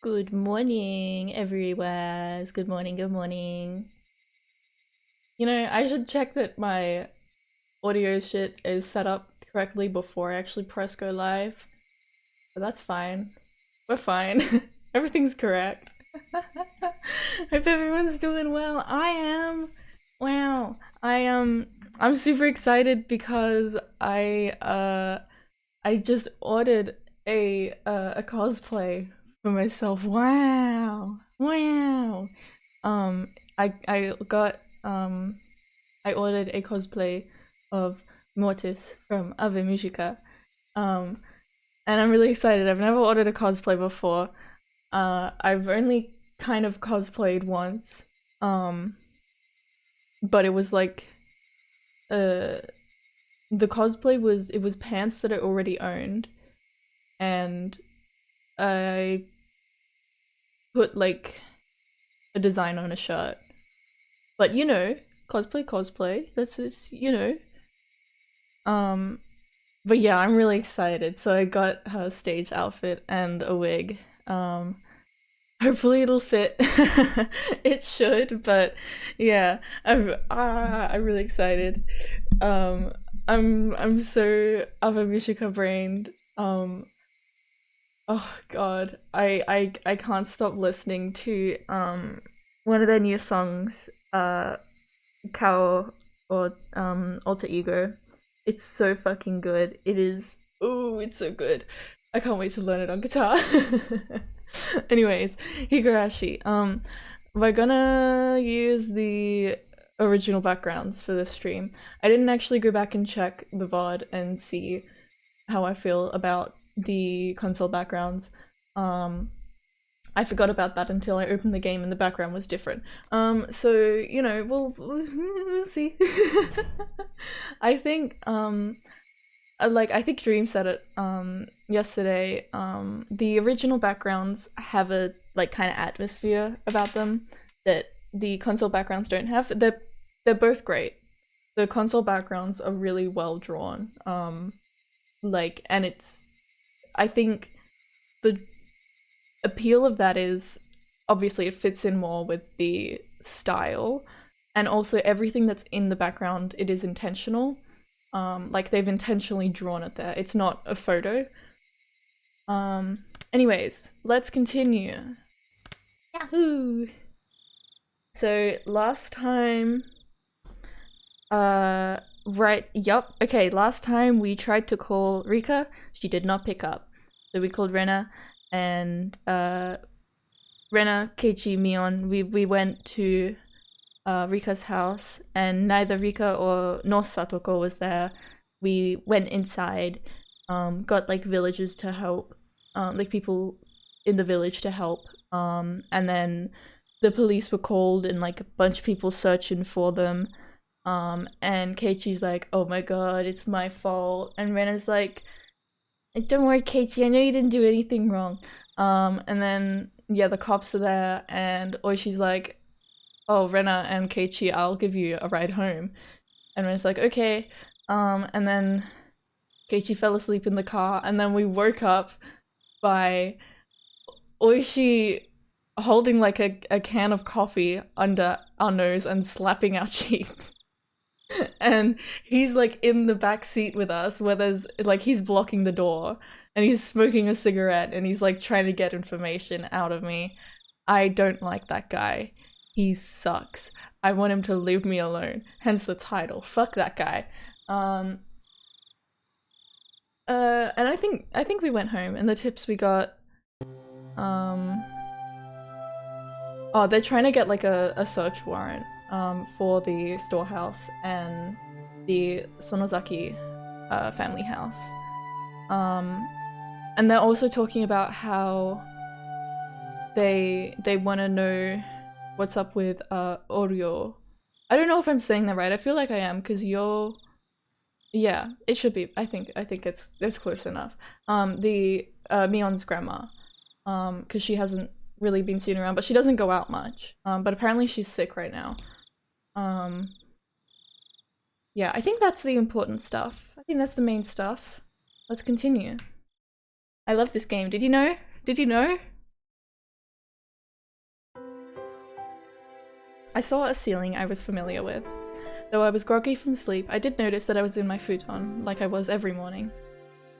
Good morning, everywhere. Good morning, good morning. I should check that my audio shit is set up correctly before I actually press go live. But that's fine. We're fine. Everything's correct. Hope everyone's doing well. I am. Wow. I'm super excited because I just ordered a cosplay for myself. Wow. Wow. Um I got I ordered a cosplay of Mortis from Ave Musica. Um and I'm really excited. I've never ordered a cosplay before. I've only kind of cosplayed once. Um but it was like uh the cosplay was pants that I already owned, and I put like a design on a shirt. But cosplay. That's just. Um, but yeah, I'm really excited. So I got her stage outfit and a wig. Hopefully it'll fit. It should, but yeah, I'm really excited. Um, I'm so Avamishika brained. Oh God, I can't stop listening to one of their new songs, Kao, or Alter Ego. It's so fucking good. It is. Ooh, it's so good. I can't wait to learn it on guitar. Anyways, Higurashi. We're gonna use the original backgrounds for this stream. I didn't actually go back and check the VOD and see how I feel about the console backgrounds. I forgot about that until I opened the game and the background was different. So we'll see. I think I think Dream said it yesterday. The original backgrounds have a like kind of atmosphere about them that the console backgrounds don't have. They're both great. The console backgrounds are really well drawn. And it's I think the appeal of that is obviously it fits in more with the style, and also everything that's in the background, it is intentional. Like they've intentionally drawn it there. It's not a photo. Anyways, let's continue. Yahoo! So last time okay, last time we tried to call Rika, she did not pick up. So we called Rena, and Rena, Keiichi, Mion, we went to Rika's house, and neither Rika nor Satoko was there. We went inside, got like villagers to help, like people in the village to help, and then the police were called and like a bunch of people searching for them. And Keiichi's like, "Oh my god, it's my fault," and Rena's like, "Don't worry, Keiichi, I know you didn't do anything wrong." And then yeah, the cops are there, and Oishi's like, "Oh, Rena and Keiichi, I'll give you a ride home." And Rena's like, "Okay." And then Keiichi fell asleep in the car, and then we woke up by Oishi holding like a can of coffee under our nose and slapping our cheeks. And he's like in the back seat with us, where there's like he's blocking the door, and he's smoking a cigarette, and he's like trying to get information out of me. I don't like that guy. He sucks. I want him to leave me alone. Hence the title. Fuck that guy. And I think we went home, and the tips we got. Oh, they're trying to get like a search warrant for the storehouse and the Sonozaki family house. And they're also talking about how they want to know what's up with Oryo. I don't know if I'm saying that right. I feel like I am, because yeah, it should be. I think it's close enough. The Mion's grandma, because she hasn't really been seen around, but she doesn't go out much. But apparently she's sick right now. Yeah, I think that's the important stuff. I think that's the main stuff. Let's continue. I love this game. Did you know? Did you know? I saw a ceiling I was familiar with. Though I was groggy from sleep, I did notice that I was in my futon, like I was every morning.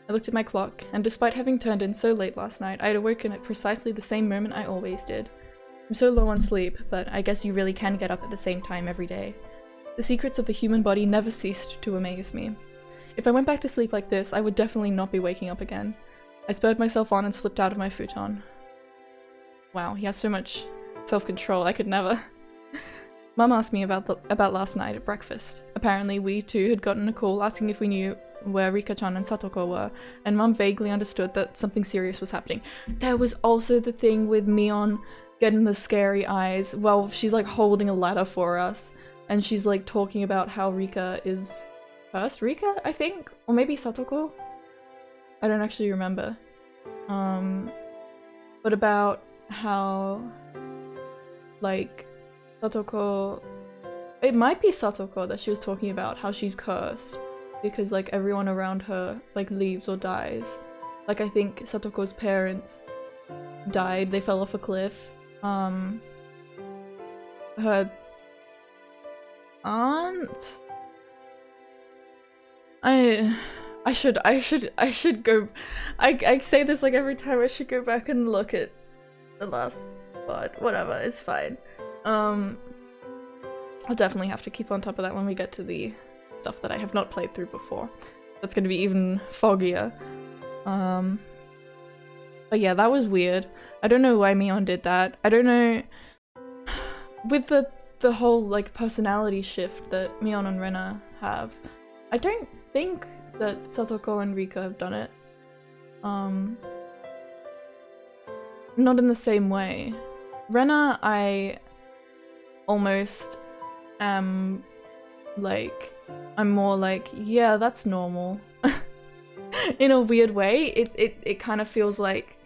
I looked at my clock, and despite having turned in so late last night, I had awoken at precisely the same moment I always did. I'm so low on sleep, but I guess you really can get up at the same time every day. The secrets of the human body never ceased to amaze me. If I went back to sleep like this, I would definitely not be waking up again. I spurred myself on and slipped out of my futon. Wow, he has so much self-control, I could never. Mum asked me about last night at breakfast. Apparently we too had gotten a call asking if we knew where Rika-chan and Satoko were, and Mum vaguely understood that something serious was happening. There was also the thing with Mion getting the scary eyes while she's like holding a ladder for us, and she's like talking about how Rika is first Rika, I think? Or maybe Satoko? I don't actually remember. But about how like Satoko, it might be Satoko that she was talking about, how she's cursed because like everyone around her like leaves or dies. Like I think Satoko's parents died, they fell off a cliff. Her aunt, I should go, I say this like every time, I should go back and look at the last part. Whatever, it's fine. I'll definitely have to keep on top of that when we get to the stuff that I have not played through before. That's gonna be even foggier. But yeah, that was weird. I don't know why Mion did that. I don't know, with the whole like personality shift that Mion and Rena have, I don't think that Satoko and Rika have done it. Not in the same way. Rena, I almost am like, I'm more like, yeah, that's normal. In a weird way, it kind of feels like,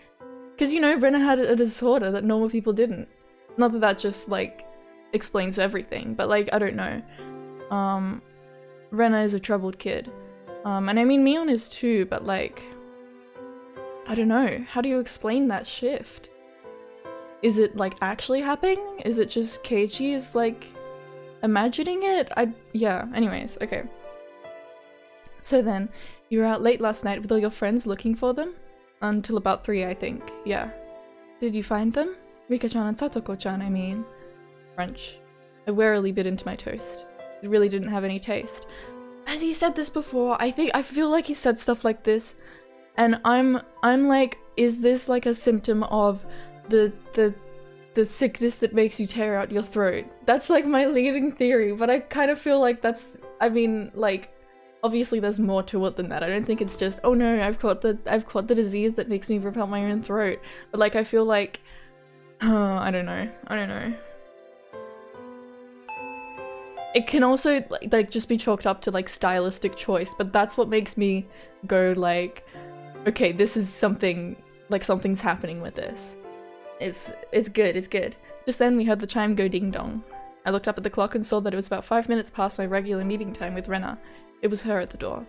because you know, Rena had a disorder that normal people didn't. Not that that just like explains everything, but like, I don't know. Rena is a troubled kid. And I mean Mion is too, but like, I don't know, how do you explain that shift? Is it like actually happening? Is it just Keiichi is like imagining it? Yeah, anyways, okay. So then, you were out late last night with all your friends looking for them? Until about 3, I think, yeah. Did you find them? Rika-chan and Satoko-chan, I mean. French. I warily bit into my toast. It really didn't have any taste. Has he said this before? I feel like he said stuff like this, and I'm like, is this like a symptom of the sickness that makes you tear out your throat? That's like my leading theory, but I kind of feel like that's, I mean, like, obviously there's more to it than that. I don't think it's just, oh no, I've caught the disease that makes me rip out my own throat. But like, I feel like, I don't know. It can also like just be chalked up to like stylistic choice, but that's what makes me go like, okay, this is something, like something's happening with this. It's good, it's good. Just then we heard the chime go ding dong. I looked up at the clock and saw that it was about 5 minutes past my regular meeting time with Rena. It was her at the door.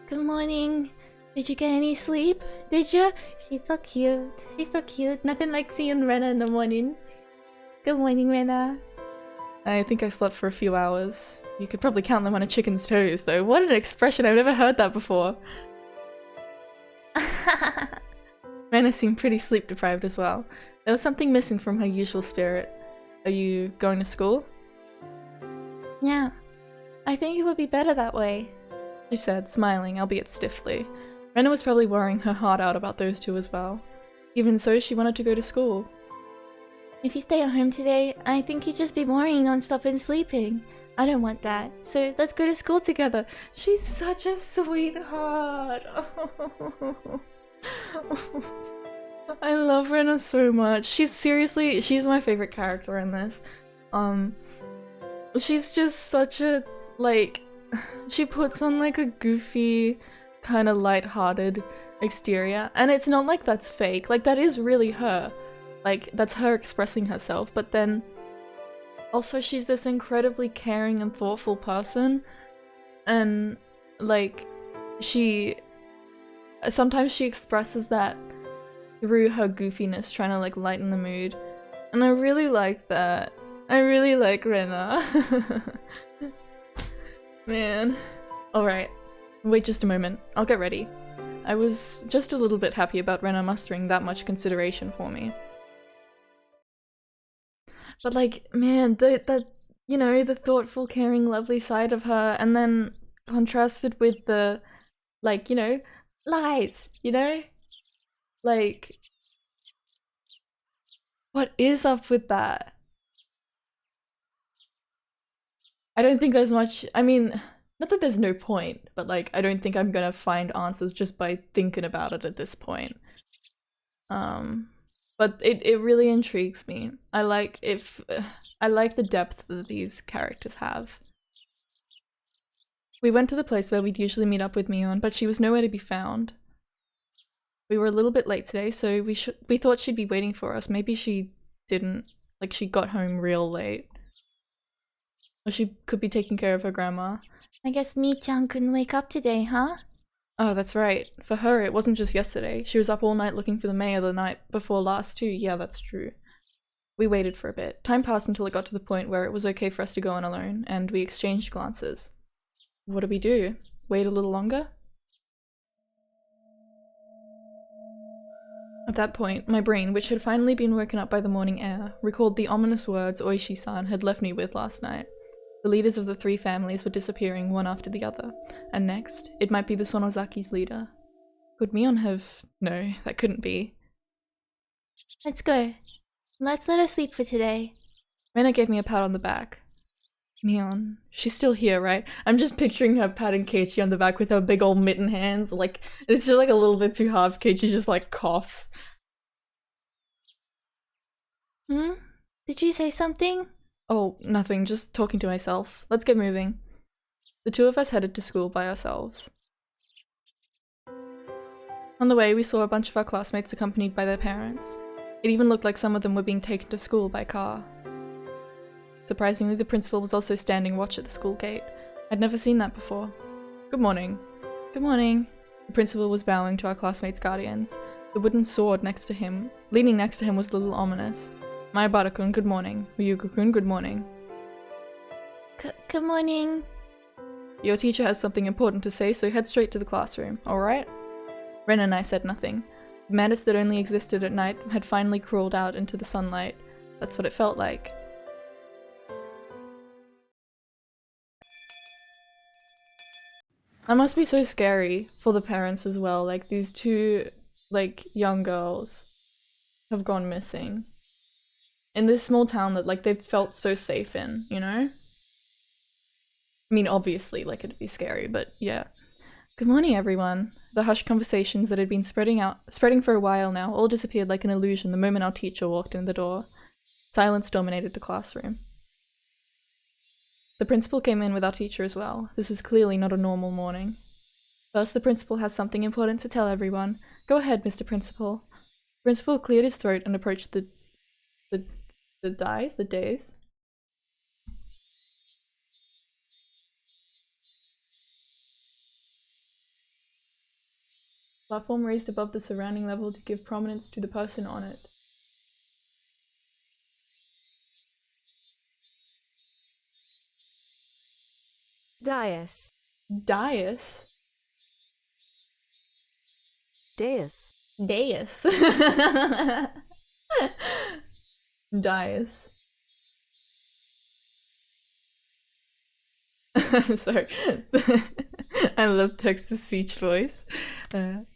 Good morning. Did you get any sleep? Did you? She's so cute. She's so cute. Nothing like seeing Rena in the morning. Good morning, Rena. I think I slept for a few hours. You could probably count them on a chicken's toes, though. What an expression, I've never heard that before. Rena seemed pretty sleep deprived as well. There was something missing from her usual spirit. Are you going to school? Yeah. I think it would be better that way, she said, smiling, albeit stiffly. Rena was probably worrying her heart out about those two as well. Even so, she wanted to go to school. If you stay at home today, I think you'd just be boring non-stop and sleeping. I don't want that, so let's go to school together. She's such a sweetheart. I love Rena so much. She's my favorite character in this. She's just such a, like, she puts on like a goofy, kind of light-hearted exterior, and it's not like that's fake. Like, that is really her. Like, that's her expressing herself, but then also she's this incredibly caring and thoughtful person, and like, sometimes she expresses that through her goofiness, trying to like lighten the mood. And I really like that. I really like Rena. Man. Alright. Wait just a moment. I'll get ready. I was just a little bit happy about Rena mustering that much consideration for me. But like, man, you know, the thoughtful, caring, lovely side of her, and then contrasted with the, like, you know, lies, you know? Like, what is up with that? I don't think there's much, I mean, not that there's no point, but like, I don't think I'm gonna find answers just by thinking about it at this point. But it really intrigues me. I like the depth that these characters have. We went to the place where we'd usually meet up with Mion, but she was nowhere to be found. We were a little bit late today, so we thought she'd be waiting for us. Maybe she didn't, like she got home real late. Or she could be taking care of her grandma. I guess Mi-chan couldn't wake up today, huh? Oh, that's right. For her, it wasn't just yesterday. She was up all night looking for the mayor the night before last too. Yeah, that's true. We waited for a bit. Time passed until it got to the point where it was okay for us to go on alone, and we exchanged glances. What do we do? Wait a little longer? At that point, my brain, which had finally been woken up by the morning air, recalled the ominous words OOISHI-san had left me with last night. The leaders of the three families were disappearing one after the other, and next, it might be the Sonozaki's leader. Could Mion have… No, that couldn't be. Let's go. Let's let her sleep for today. Rena gave me a pat on the back. Mion, she's still here, right? I'm just picturing her patting Keiichi on the back with her big old mitten hands, like, it's just like a little bit too hard. Keiichi just like coughs. Did you say something? Oh, nothing, just talking to myself. Let's get moving. The two of us headed to school by ourselves. On the way, we saw a bunch of our classmates accompanied by their parents. It even looked like some of them were being taken to school by car. Surprisingly, the principal was also standing watch at the school gate. I'd never seen that before. Good morning. Good morning. The principal was bowing to our classmates' guardians. The wooden sword next to him, leaning next to him, was a little ominous. Mayabara-kun, good morning. Ryuko-kun, good morning. Good morning. Your teacher has something important to say, so head straight to the classroom, alright? Ren and I said nothing. The madness that only existed at night had finally crawled out into the sunlight. That's what it felt like. That must be so scary for the parents as well. Like, these two, like, young girls have gone missing. In this small town that, like, they've felt so safe in, you know? I mean, obviously, like, it'd be scary, but yeah. Good morning, everyone. The hushed conversations that had been spreading for a while now all disappeared like an illusion the moment our teacher walked in the door. Silence dominated the classroom. The principal came in with our teacher as well. This was clearly not a normal morning. First, the principal has something important to tell everyone. Go ahead, Mr. Principal. The principal cleared his throat and approached the days. Platform raised above the surrounding level to give prominence to the person on it. Dais. Dais? Dais. Dais. Dais. I'm sorry. I love text-to-speech voice.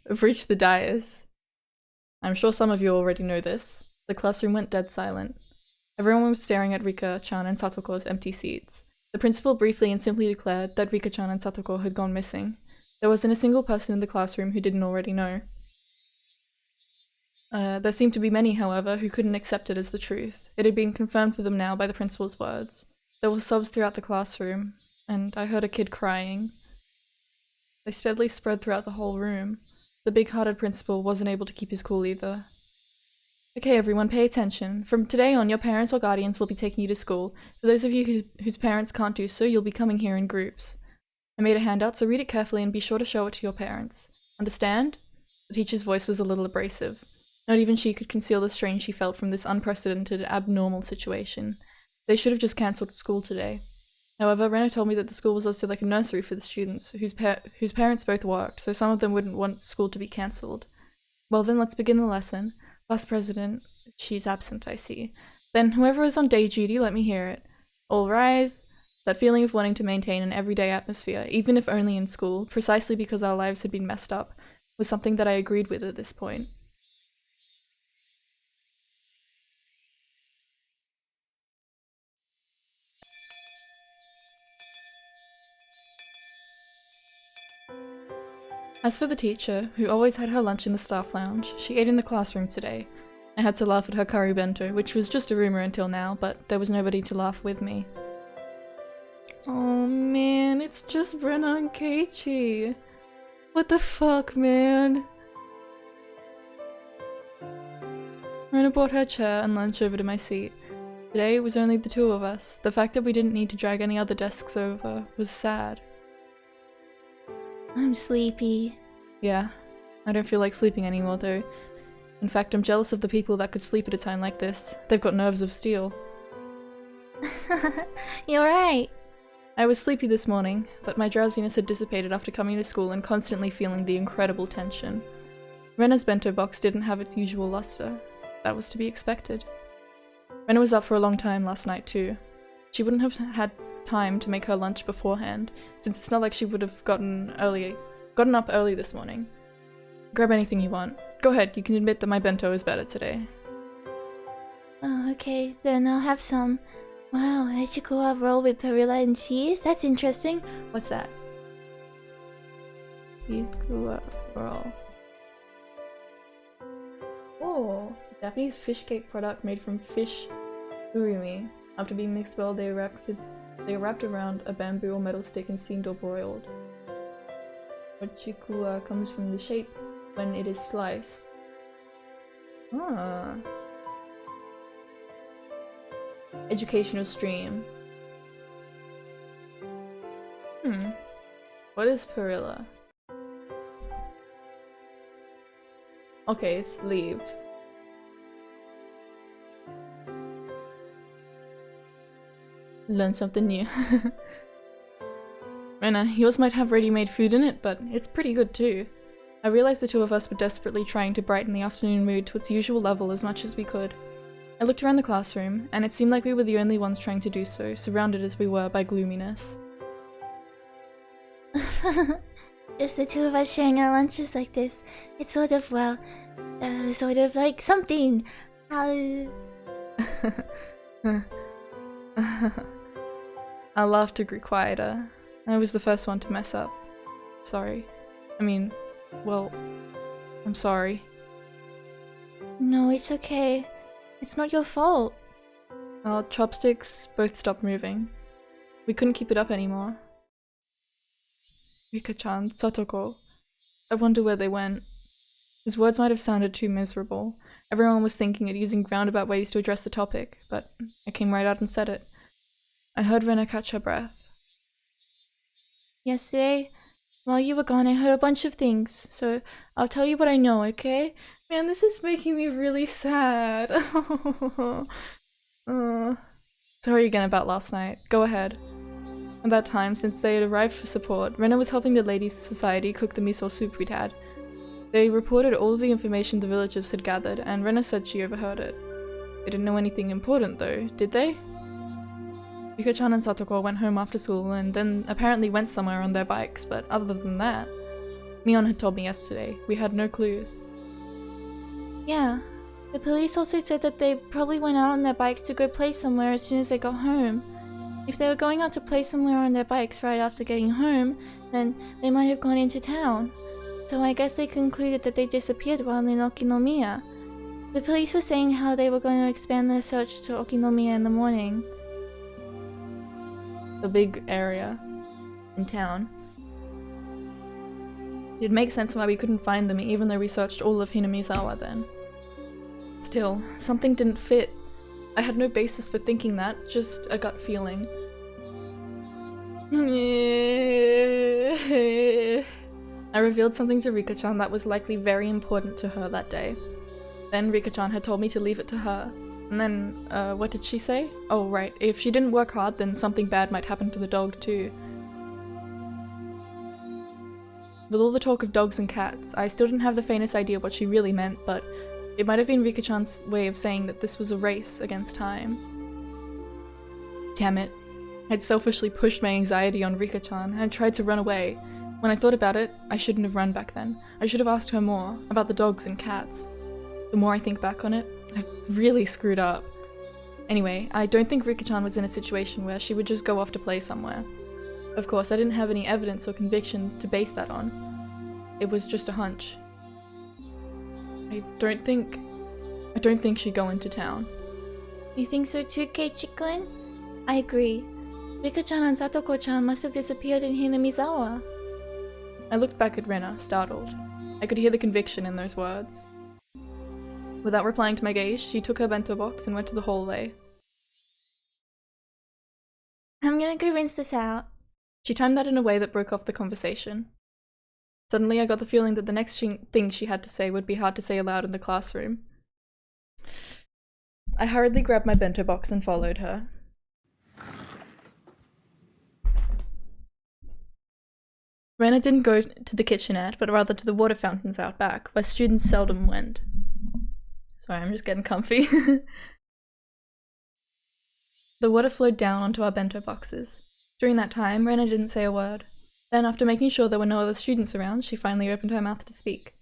Approach the dais. I'm sure some of you already know this. The classroom went dead silent. Everyone was staring at Rika-chan and Satoko's empty seats. The principal briefly and simply declared that Rika-chan and Satoko had gone missing. There wasn't a single person in the classroom who didn't already know. There seemed to be many, however, who couldn't accept it as the truth. It had been confirmed for them now by the principal's words. There were sobs throughout the classroom, and I heard a kid crying. They steadily spread throughout the whole room. The big-hearted principal wasn't able to keep his cool either. Okay, everyone, pay attention. From today on, your parents or guardians will be taking you to school. For those of you whose parents can't do so, you'll be coming here in groups. I made a handout, so read it carefully and be sure to show it to your parents. Understand? The teacher's voice was a little abrasive. Not even she could conceal the strain she felt from this unprecedented, abnormal situation. They should have just cancelled school today. However, Rena told me that the school was also like a nursery for the students, whose parents both worked, so some of them wouldn't want school to be cancelled. Well then, let's begin the lesson. Class president, she's absent, I see. Then whoever is on day duty, let me hear it. All rise. That feeling of wanting to maintain an everyday atmosphere, even if only in school, precisely because our lives had been messed up, was something that I agreed with at this point. As for the teacher, who always had her lunch in the staff lounge, she ate in the classroom today. I had to laugh at her curry bento, which was just a rumor until now, but there was nobody to laugh with me. Oh man, it's just Brenna and Keiichi. What the fuck, man? Rena brought her chair and lunch over to my seat. Today it was only the two of us. The fact that we didn't need to drag any other desks over was sad. I'm sleepy. Yeah, I don't feel like sleeping anymore though. In fact, I'm jealous of the people that could sleep at a time like this. They've got nerves of steel. You're right. I was sleepy this morning, but my drowsiness had dissipated after coming to school and constantly feeling the incredible tension. Rena's bento box didn't have its usual luster. That was to be expected. Rena was up for a long time last night too. She wouldn't have had time to make her lunch beforehand, since it's not like she would have gotten up early this morning. Grab anything you want. Go ahead, you can admit that my bento is better today. Oh, okay, then I'll have some. Wow, Ichikoa roll with perilla and cheese? That's interesting. What's that? Higurashi roll. Oh, Japanese fish cake product made from fish surimi. After being mixed well, they are wrapped around a bamboo or metal stick and steamed or broiled. Ochikua comes from the shape when it is sliced. Ah. Educational stream. What is perilla? Okay, it's leaves. Learn something new. Rena, yours might have ready-made food in it, but it's pretty good too. I realized the two of us were desperately trying to brighten the afternoon mood to its usual level as much as we could. I looked around the classroom, and it seemed like we were the only ones trying to do so, surrounded as we were by gloominess. Just the two of us sharing our lunches like this. It's sort of, well, sort of like something. Our laughter grew quieter. I was the first one to mess up. Sorry. I mean, well, I'm sorry. No, it's okay. It's not your fault. Our chopsticks both stopped moving. We couldn't keep it up anymore. Rika-chan, Satoko. I wonder where they went. His words might have sounded too miserable. Everyone was thinking of using roundabout ways to address the topic, but I came right out and said it. I heard Rena catch her breath. Yesterday, while you were gone, I heard a bunch of things, so I'll tell you what I know, okay? Man, this is making me really sad. Sorry again about last night. Go ahead. At that time, since they had arrived for support, Rena was helping the Ladies' Society cook the miso soup we'd had. They reported all of the information the villagers had gathered, and Rena said she overheard it. They didn't know anything important though, did they? Yuka-chan and Satoko went home after school and then apparently went somewhere on their bikes, but other than that, Mion had told me yesterday. We had no clues. Yeah. The police also said that they probably went out on their bikes to go play somewhere as soon as they got home. If they were going out to play somewhere on their bikes right after getting home, then they might have gone into town. So I guess they concluded that they disappeared while in Okinomiya. The police were saying how they were going to expand their search to Okinomiya in the morning. The big area in town. It makes sense why we couldn't find them even though we searched all of Hinamizawa then. Still, something didn't fit. I had no basis for thinking that, just a gut feeling. I revealed something to Rika-chan that was likely very important to her that day. Then Rika-chan had told me to leave it to her. And then, what did she say? Oh, right. If she didn't work hard, then something bad might happen to the dog, too. With all the talk of dogs and cats, I still didn't have the faintest idea what she really meant, but it might have been Rika-chan's way of saying that this was a race against time. Damn it. I'd selfishly pushed my anxiety on Rika-chan and tried to run away. When I thought about it, I shouldn't have run back then. I should have asked her more about the dogs and cats. The more I think back on it, I've really screwed up. Anyway, I don't think Rika-chan was in a situation where she would just go off to play somewhere. Of course, I didn't have any evidence or conviction to base that on. It was just a hunch. I don't think she'd go into town. You think so too, Keiichi-kun? I agree. Rika-chan and Satoko-chan must have disappeared in Hinamizawa. I looked back at Rena, startled. I could hear the conviction in those words. Without replying to my gaze, she took her bento box and went to the hallway. I'm gonna go rinse this out. She timed that in a way that broke off the conversation. Suddenly I got the feeling that the next thing she had to say would be hard to say aloud in the classroom. I hurriedly grabbed my bento box and followed her. Rena didn't go to the kitchenette, but rather to the water fountains out back, where students seldom went. Sorry, I'm just getting comfy. The water flowed down onto our bento boxes. During that time, Rena didn't say a word. Then, after making sure there were no other students around, she finally opened her mouth to speak.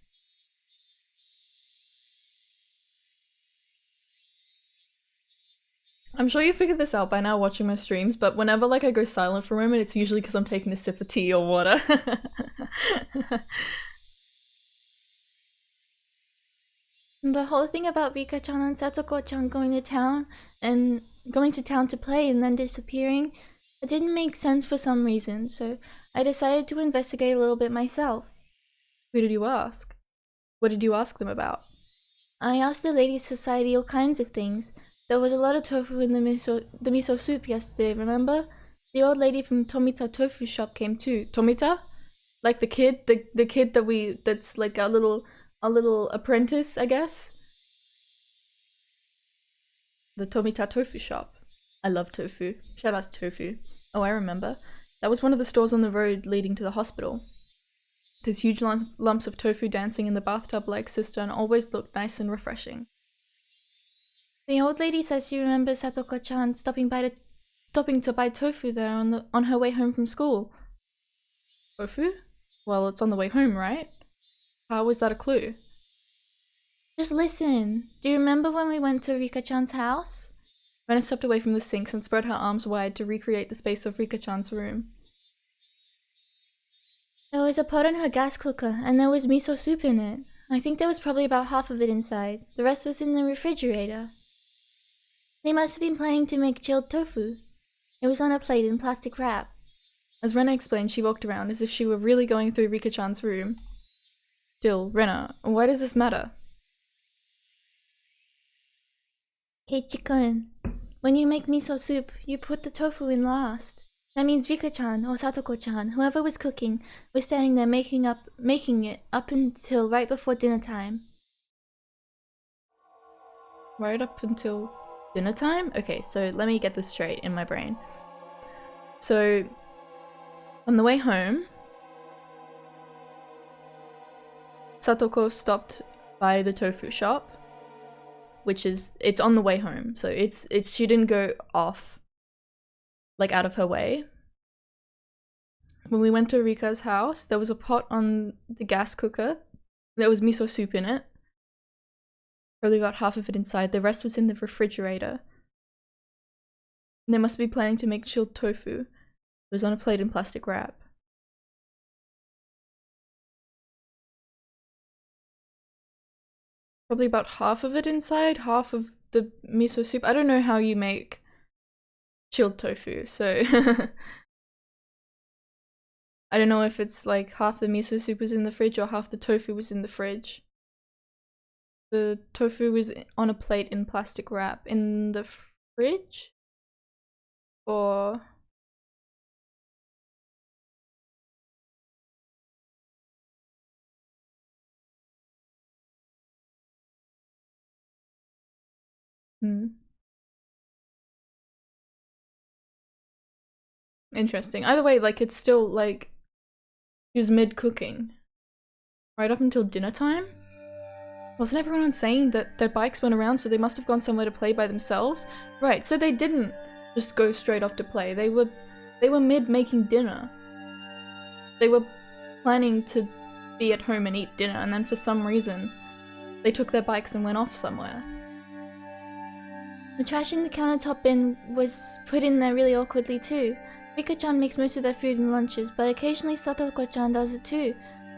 I'm sure you figured this out by now watching my streams, but whenever I go silent for a moment, it's usually because I'm taking a sip of tea or water. The whole thing about Rika-chan and Satoko-chan going to town to play and then disappearing, it didn't make sense for some reason, so I decided to investigate a little bit myself. Who did you ask? What did you ask them about? I asked the Ladies' Society all kinds of things. There was a lot of tofu in the miso soup yesterday, remember? The old lady from Tomita Tofu Shop came too. Tomita? Like the kid that's like our little apprentice, I guess? The Tomita Tofu Shop. I love tofu. Shout out to tofu. Oh, I remember. That was one of the stores on the road leading to the hospital. Those huge lumps of tofu dancing in the bathtub-like cistern always looked nice and refreshing. The old lady says she remembers Satoko-chan stopping to buy tofu there on her way home from school. Tofu? Well, it's on the way home, right? How was that a clue? Just listen. Do you remember when we went to Rika-chan's house? Rena stepped away from the sinks and spread her arms wide to recreate the space of Rika-chan's room. There was a pot on her gas cooker, and there was miso soup in it. I think there was probably about half of it inside. The rest was in the refrigerator. They must have been planning to make chilled tofu. It was on a plate in plastic wrap. As Rena explained, she walked around as if she were really going through Rika-chan's room. Still, Rena, why does this matter? Keiichi-kun, when you make miso soup, you put the tofu in last. That means Rika-chan or Satoko-chan, whoever was cooking, was standing there making it up until right before dinner time. Right up until dinner time? Okay, so let me get this straight in my brain. So, on the way home, Satoko stopped by the tofu shop, which is, it's on the way home, so it's she didn't go off, out of her way. When we went to Rika's house, there was a pot on the gas cooker. There was miso soup in it. Probably about half of it inside. The rest was in the refrigerator. And they must be planning to make chilled tofu. It was on a plate in plastic wrap. Probably about half of it inside, half of the miso soup. I don't know how you make chilled tofu, so I don't know if it's half the miso soup was in the fridge or half the tofu was in the fridge. The tofu was on a plate in plastic wrap in the fridge? Or... Hmm. Interesting. Either way, like, it's still, like, she was mid-cooking. Right up until dinner time? Wasn't everyone saying that their bikes went around, so they must have gone somewhere to play by themselves? Right, so they didn't just go straight off to play. They were mid-making dinner. They were planning to be at home and eat dinner, and then for some reason, they took their bikes and went off somewhere. The trash in the countertop bin was put in there really awkwardly too. Rika-chan makes most of their food and lunches, but occasionally Satoko-chan does it too.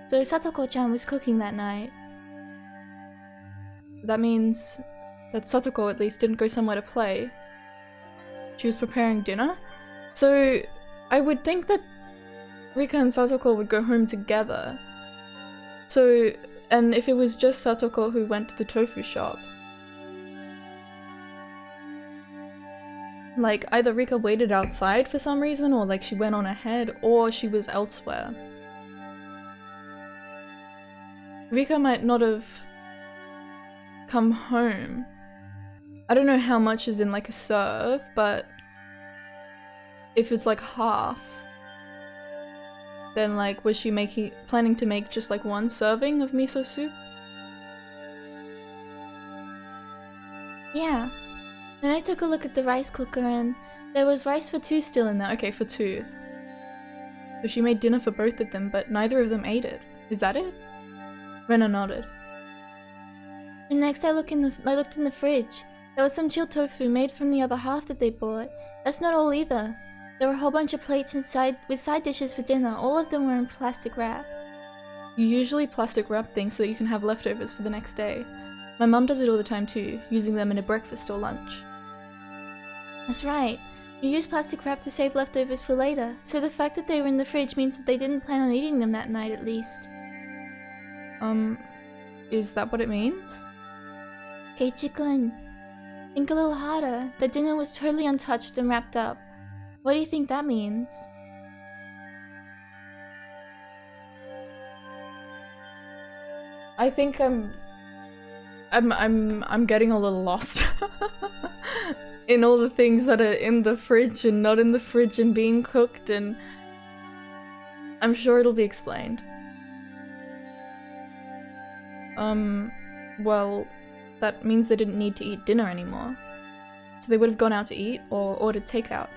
So Satoko-chan was cooking that night. That means that Satoko at least didn't go somewhere to play. She was preparing dinner? So I would think that Rika and Satoko would go home together. So, and if it was just Satoko who went to the tofu shop, like, either Rika waited outside for some reason, or like she went on ahead, or she was elsewhere. Rika might not have come home. I don't know how much is in like a serve, but if it's like half, then like, was she planning to make just like one serving of miso soup? Yeah. Then I took a look at the rice cooker and there was rice for two still in there. Okay, for two. So she made dinner for both of them, but neither of them ate it. Is that it? Rena nodded. And next I looked in the fridge. There was some chilled tofu made from the other half that they bought. That's not all either. There were a whole bunch of plates inside with side dishes for dinner. All of them were in plastic wrap. You usually plastic wrap things so that you can have leftovers for the next day. My mum does it all the time too, using them in a breakfast or lunch. That's right. You use plastic wrap to save leftovers for later, so the fact that they were in the fridge means that they didn't plan on eating them that night at least. Is that what it means? Keiichi-kun, think a little harder. The dinner was totally untouched and wrapped up. What do you think that means? I think I'm getting a little lost in all the things that are in the fridge and not in the fridge and being cooked, and I'm sure it'll be explained. Well, that means they didn't need to eat dinner anymore. So they would have gone out to eat or ordered takeout.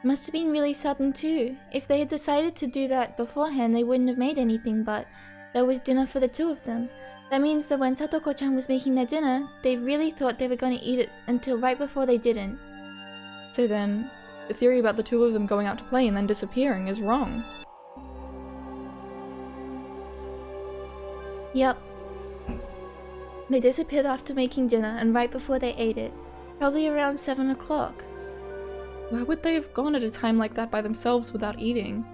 Must have been really sudden too. If they had decided to do that beforehand, they wouldn't have made anything, but there was dinner for the two of them. That means that when Satoko-chan was making their dinner, they really thought they were going to eat it until right before they didn't. So then, the theory about the two of them going out to play and then disappearing is wrong. Yep. They disappeared after making dinner and right before they ate it. Probably around 7 o'clock. Why would they have gone at a time like that by themselves without eating?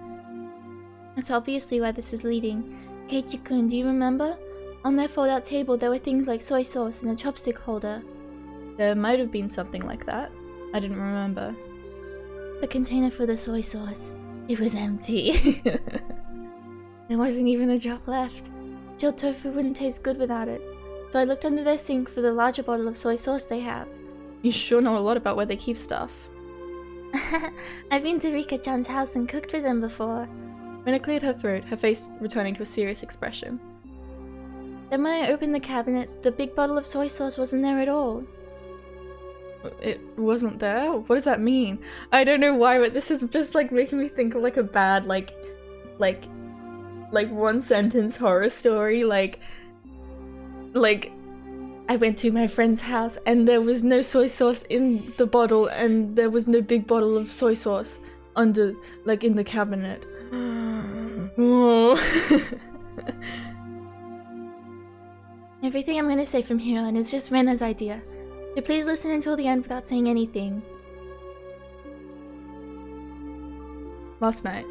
That's obviously where this is leading. Keiichi-kun, do you remember? On their fold-out table there were things like soy sauce and a chopstick holder. There might have been something like that. I didn't remember. The container for the soy sauce. It was empty. There wasn't even a drop left. Chilled tofu wouldn't taste good without it. So I looked under their sink for the larger bottle of soy sauce they have. You sure know a lot about where they keep stuff. I've been to Rika-chan's house and cooked for them before. Rena cleared her throat, her face returning to a serious expression. Then when I opened the cabinet, the big bottle of soy sauce wasn't there at all. It wasn't there? What does that mean? I don't know why, but this is just like making me think of like a bad like one sentence horror story, like I went to my friend's house and there was no soy sauce in the bottle and there was no big bottle of soy sauce under, like, in the cabinet. Everything I'm gonna say from here on is just Rena's idea. So please listen until the end without saying anything. Last night,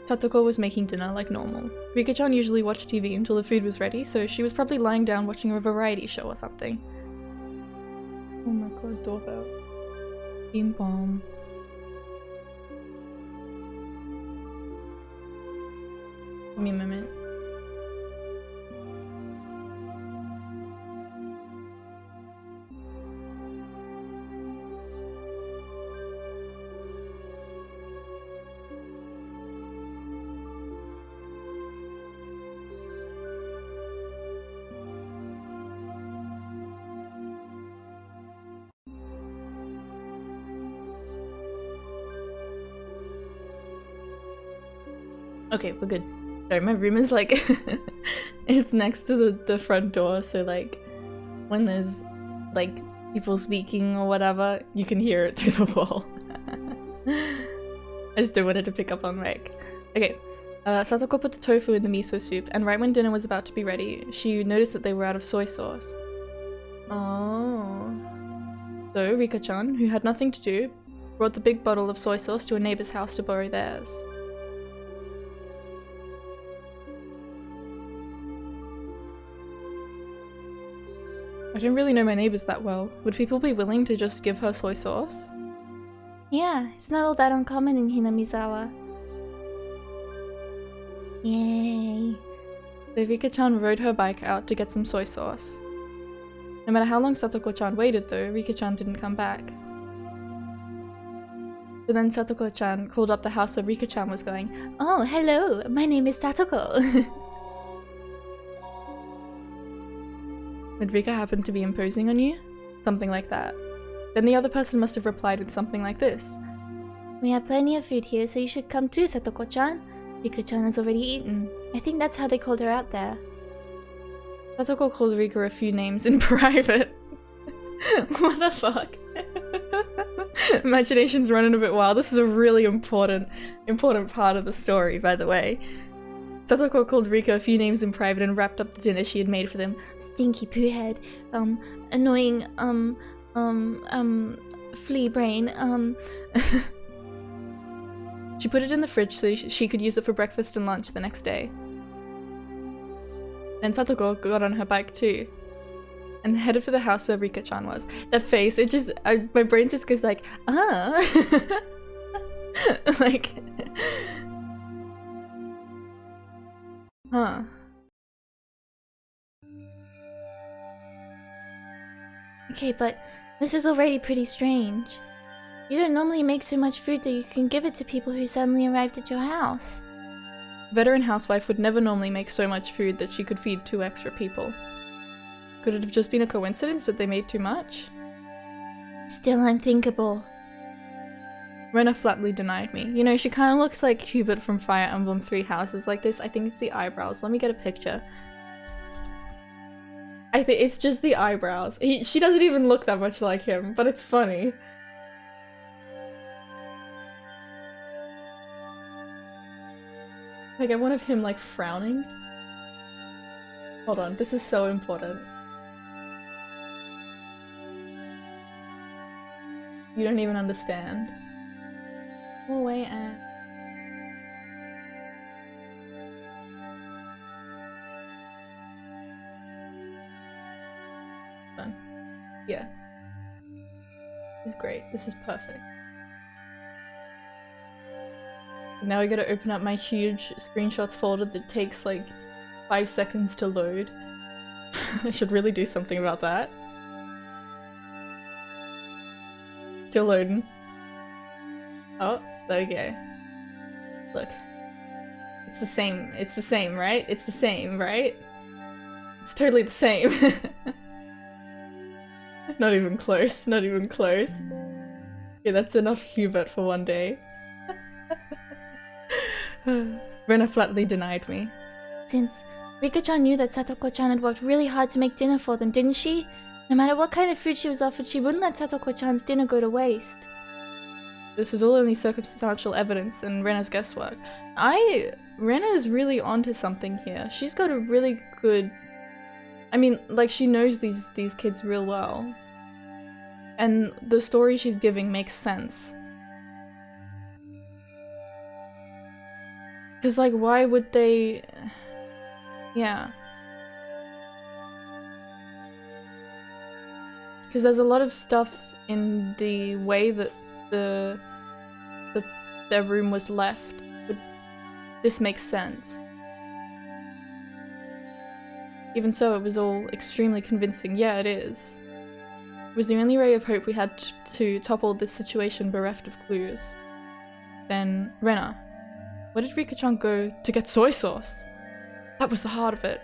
Tatsuko was making dinner like normal. Rika-chan usually watched TV until the food was ready, so she was probably lying down watching a variety show or something. Oh my god, doorbell. Bing bong. Give me a moment. Okay, we're good. Sorry, my room is like it's next to the front door, so like when there's like people speaking or whatever, you can hear it through the wall. I just don't want it to pick up on mic. Okay, Satoko put the tofu in the miso soup, and right when dinner was about to be ready, she noticed that they were out of soy sauce. Oh. So Rika-chan, who had nothing to do, brought the big bottle of soy sauce to a neighbor's house to borrow theirs. I don't really know my neighbors that well. Would people be willing to just give her soy sauce? Yeah, it's not all that uncommon in Hinamizawa. Yay. So Rika-chan rode her bike out to get some soy sauce. No matter how long Satoko-chan waited though, Rika-chan didn't come back. So then Satoko-chan called up the house where Rika-chan was going. Oh, hello, my name is Satoko. Would Rika happen to be imposing on you? Something like that. Then the other person must have replied with something like this. We have plenty of food here, so you should come too, Satoko-chan. Rika-chan has already eaten. I think that's how they called her out there. Satoko called Rika a few names in private. What the fuck? Imagination's running a bit wild. This is a really important part of the story, by the way. Satoko called Rika a few names in private and wrapped up the dinner she had made for them. Stinky poo head, annoying, flea brain, She put it in the fridge so she could use it for breakfast and lunch the next day. Then Satoko got on her bike too, and headed for the house where Rika-chan was. That face, it just, my brain just goes like, ah! Like, huh. Okay, but this is already pretty strange. You don't normally make so much food that you can give it to people who suddenly arrived at your house. A veteran housewife would never normally make so much food that she could feed 2 extra people. Could it have just been a coincidence that they made too much? Still unthinkable. Rena flatly denied me. You know, she kind of looks like Hubert from Fire Emblem 3 Houses like this. I think it's the eyebrows. Let me get a picture. I think it's just the eyebrows. She doesn't even look that much like him, but it's funny. Like, I want of him, like, frowning. Hold on, this is so important. You don't even understand. Go away, and... Done. Yeah. This is great. This is perfect. Now I gotta open up my huge screenshots folder that takes like 5 seconds to load. I should really do something about that. Still loading. Oh, there we go. Look. It's the same, right? It's the same, right? It's totally the same. Not even close, not even close. Yeah, that's enough Hubert for one day. Rena flatly denied me. Since Rika-chan knew that Satoko-chan had worked really hard to make dinner for them, didn't she? No matter what kind of food she was offered, she wouldn't let Satoko-chan's dinner go to waste. This was all only circumstantial evidence and Rena's guesswork. Rena is really onto something here. She's got a really good... I mean, like, she knows these kids real well. And the story she's giving makes sense. Because, like, why would they... Yeah. Because there's a lot of stuff in the way that their room was left. But this makes sense. Even so, it was all extremely convincing. Yeah, it is. It was the only ray of hope we had to topple this situation bereft of clues. Then, Rena. Where did Rika-chan go to get soy sauce? That was the heart of it.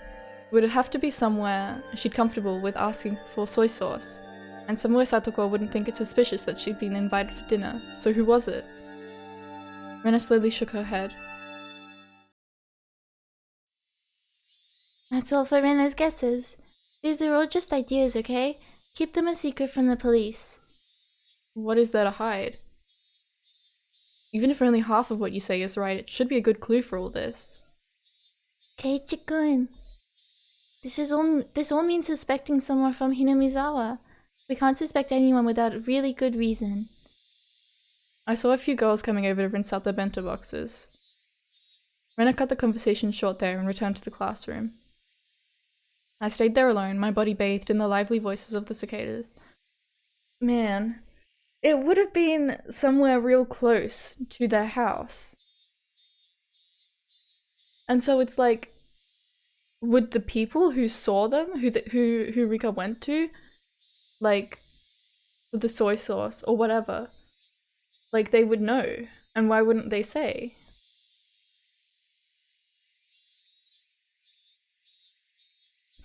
Would it have to be somewhere she'd comfortable with asking for soy sauce? And somewhere Satoko wouldn't think it suspicious that she'd been invited for dinner. So who was it? Rena slowly shook her head. That's all for Rena's guesses. These are all just ideas, okay? Keep them a secret from the police. What is there to hide? Even if only half of what you say is right, it should be a good clue for all this. Keiichi-kun. This all means suspecting someone from Hinamizawa. We can't suspect anyone without a really good reason. I saw a few girls coming over to rinse out their bento boxes. Rena cut the conversation short there and returned to the classroom. I stayed there alone, my body bathed in the lively voices of the cicadas. Man, it would have been somewhere real close to their house. And so it's like, would the people who saw them, who Rika went to, like, with the soy sauce or whatever, like, they would know, and why wouldn't they say?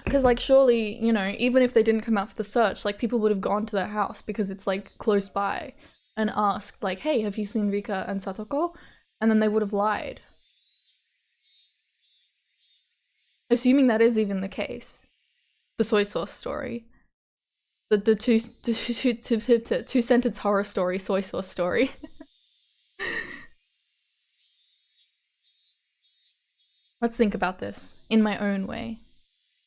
Because, like, surely, you know, even if they didn't come out for the search, like, people would have gone to their house because it's, like, close by and asked, like, hey, have you seen Rika and Satoko? And then they would have lied. Assuming that is even the case. The soy sauce story. The two-sentence horror story, soy sauce story. Let's think about this, in my own way.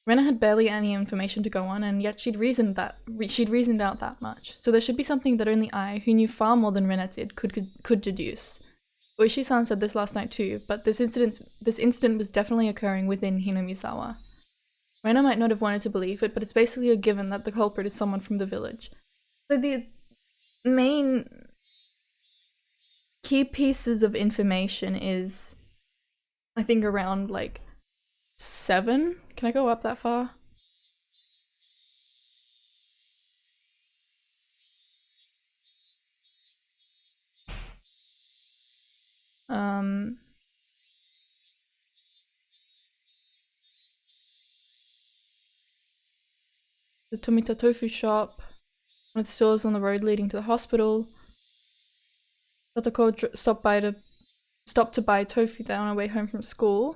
Rena had barely any information to go on, and yet she'd reasoned out that much. So there should be something that only I, who knew far more than Rena did, could deduce. Oishi-san said this last night too, but this incident was definitely occurring within Hinamizawa. Rena might not have wanted to believe it, but it's basically a given that the culprit is someone from the village. So the main key pieces of information is, I think, around like 7? Can I go up that far? The Tomita Tofu shop, one of the stores on the road leading to the hospital. Satoko stopped to buy tofu there on her way home from school.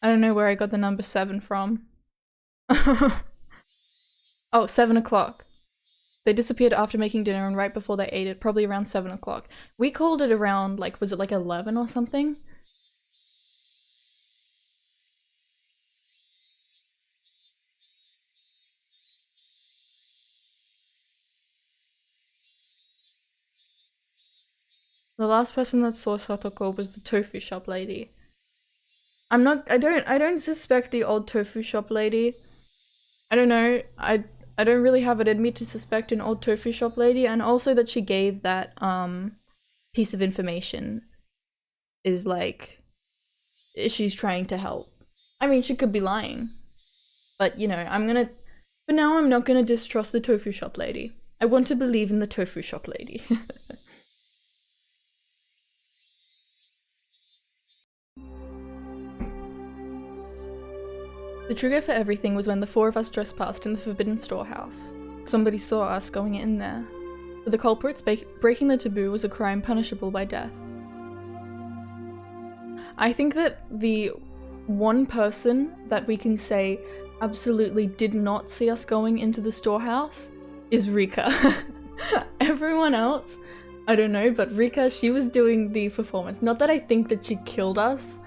I don't know where I got the number 7 from. Oh, 7 o'clock. They disappeared after making dinner and right before they ate it, probably around 7 o'clock. We called it around, like, was it like 11 or something? The last person that saw Satoko was the tofu shop lady. I don't suspect the old tofu shop lady. I don't know, I don't really have it in me to suspect an old tofu shop lady, and also that she gave that piece of information is like, she's trying to help. I mean, she could be lying, but you know, for now I'm not gonna distrust the tofu shop lady. I want to believe in the tofu shop lady. The trigger for everything was when the 4 of us trespassed in the forbidden storehouse. Somebody saw us going in there. For the culprits, breaking the taboo was a crime punishable by death. I think that the one person that we can say absolutely did not see us going into the storehouse is Rika. Everyone else, I don't know, but Rika, she was doing the performance. Not that I think that she killed us,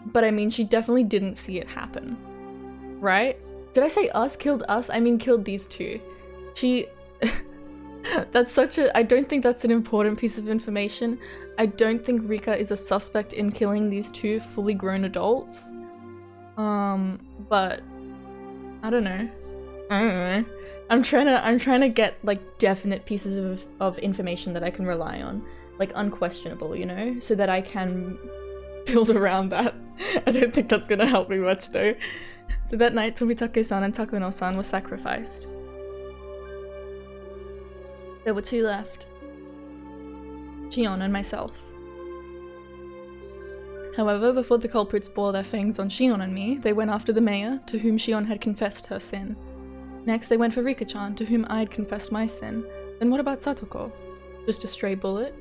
but I mean, she definitely didn't see it happen. Right? Did I say us? Killed us? I mean killed these two. She... That's such a... I don't think that's an important piece of information. I don't think Rika is a suspect in killing these two fully grown adults. But... I don't know. I'm trying to get, like, definite pieces of information that I can rely on. Like, unquestionable, you know? So that I can build around that. I don't think that's gonna help me much, though. So that night, Tomitake-san and Takuno-san were sacrificed. There were 2 left. Shion and myself. However, before the culprits bore their fangs on Shion and me, they went after the mayor, to whom Shion had confessed her sin. Next, they went for Rika-chan, to whom I'd confessed my sin. Then what about Satoko? Just a stray bullet?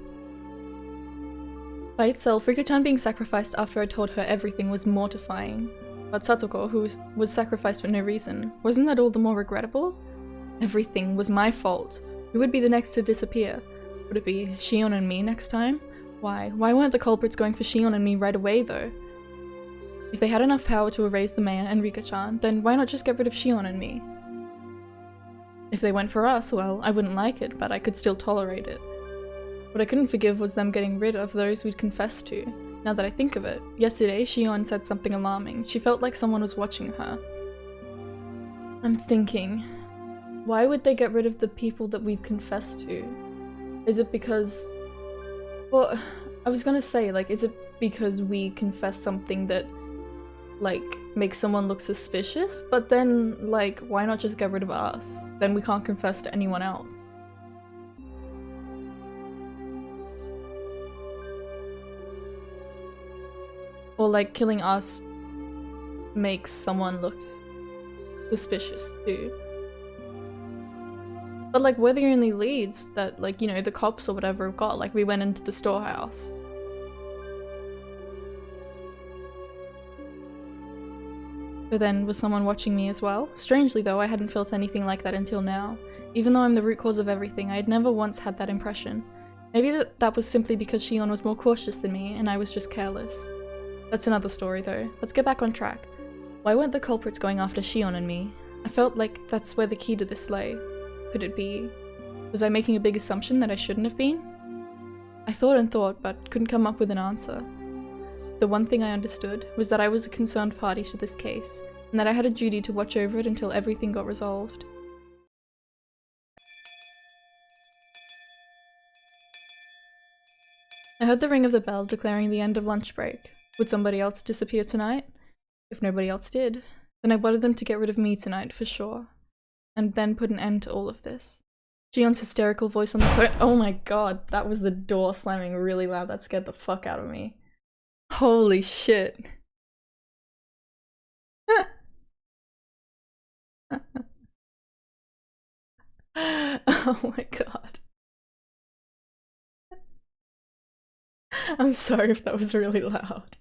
By itself, Rika-chan being sacrificed after I told her everything was mortifying. But Satoko, who was sacrificed for no reason, wasn't that all the more regrettable? Everything was my fault. Who would be the next to disappear? Would it be Shion and me next time? Why? Why weren't the culprits going for Shion and me right away though? If they had enough power to erase the mayor and Rika-chan, then why not just get rid of Shion and me? If they went for us, well, I wouldn't like it, but I could still tolerate it. What I couldn't forgive was them getting rid of those we'd confessed to. Now that I think of it, yesterday Shion said something alarming. She felt like someone was watching her. I'm thinking, why would they get rid of the people that we've confessed to? Is it because... well, I was gonna say, like, is it because we confess something that, like, makes someone look suspicious? But then, like, why not just get rid of us? Then we can't confess to anyone else. Or, like, killing us makes someone look suspicious too. But, like, we're the only leads that, like, you know, the cops or whatever have got. Like, we went into the storehouse. But then, was someone watching me as well? Strangely though, I hadn't felt anything like that until now. Even though I'm the root cause of everything, I had never once had that impression. Maybe that was simply because Shion was more cautious than me, and I was just careless. That's another story though. Let's get back on track. Why weren't the culprits going after Shion and me? I felt like that's where the key to this lay. Could it be? Was I making a big assumption that I shouldn't have been? I thought and thought, but couldn't come up with an answer. The one thing I understood was that I was a concerned party to this case, and that I had a duty to watch over it until everything got resolved. I heard the ring of the bell declaring the end of lunch break. Would somebody else disappear tonight? If nobody else did, then I wanted them to get rid of me tonight for sure. And then put an end to all of this. Gion's hysterical voice on the phone— oh my god, that was the door slamming really loud. That scared the fuck out of me. Holy shit. Oh my god. I'm sorry if that was really loud.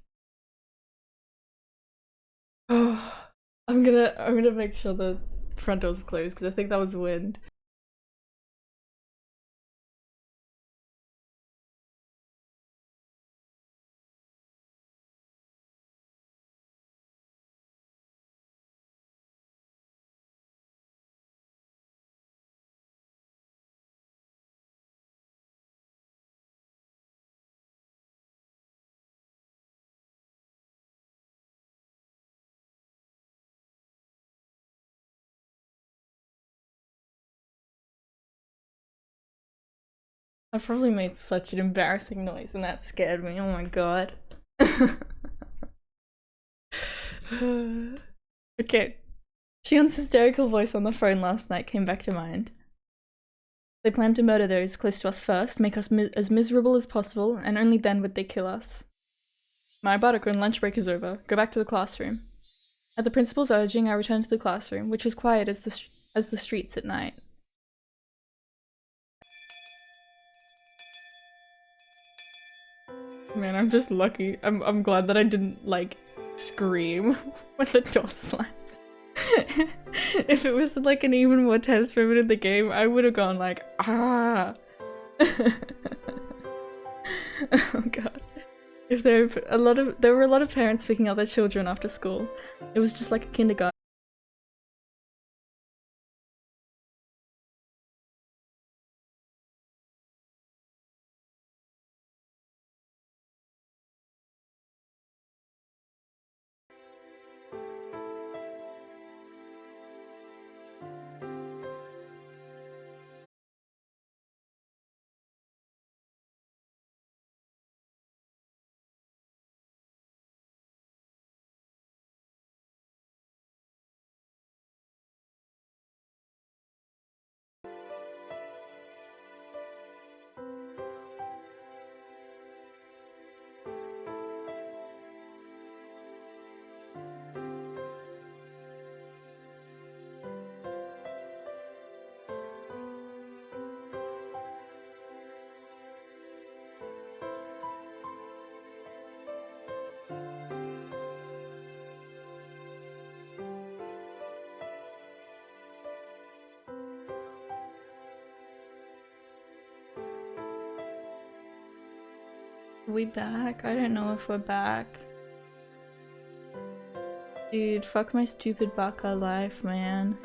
Oh, I'm gonna make sure the front door's closed because I think that was wind. I probably made such an embarrassing noise and that scared me. Oh my god. Okay. Shion's hysterical voice on the phone last night came back to mind. They planned to murder those close to us first, make us as miserable as possible, and only then would they kill us. My Barako, lunch break is over. Go back to the classroom. At the principal's urging, I returned to the classroom, which was quiet as the streets at night. Man, I'm just lucky. I'm glad that I didn't, like, scream when the door slammed. If it was, like, an even more tense moment in the game, I would have gone, like, ah! Oh god. If there were a lot of parents picking up their children after school. It was just like a kindergarten. We back? I don't know if we're back. Dude, fuck my stupid baka life, man.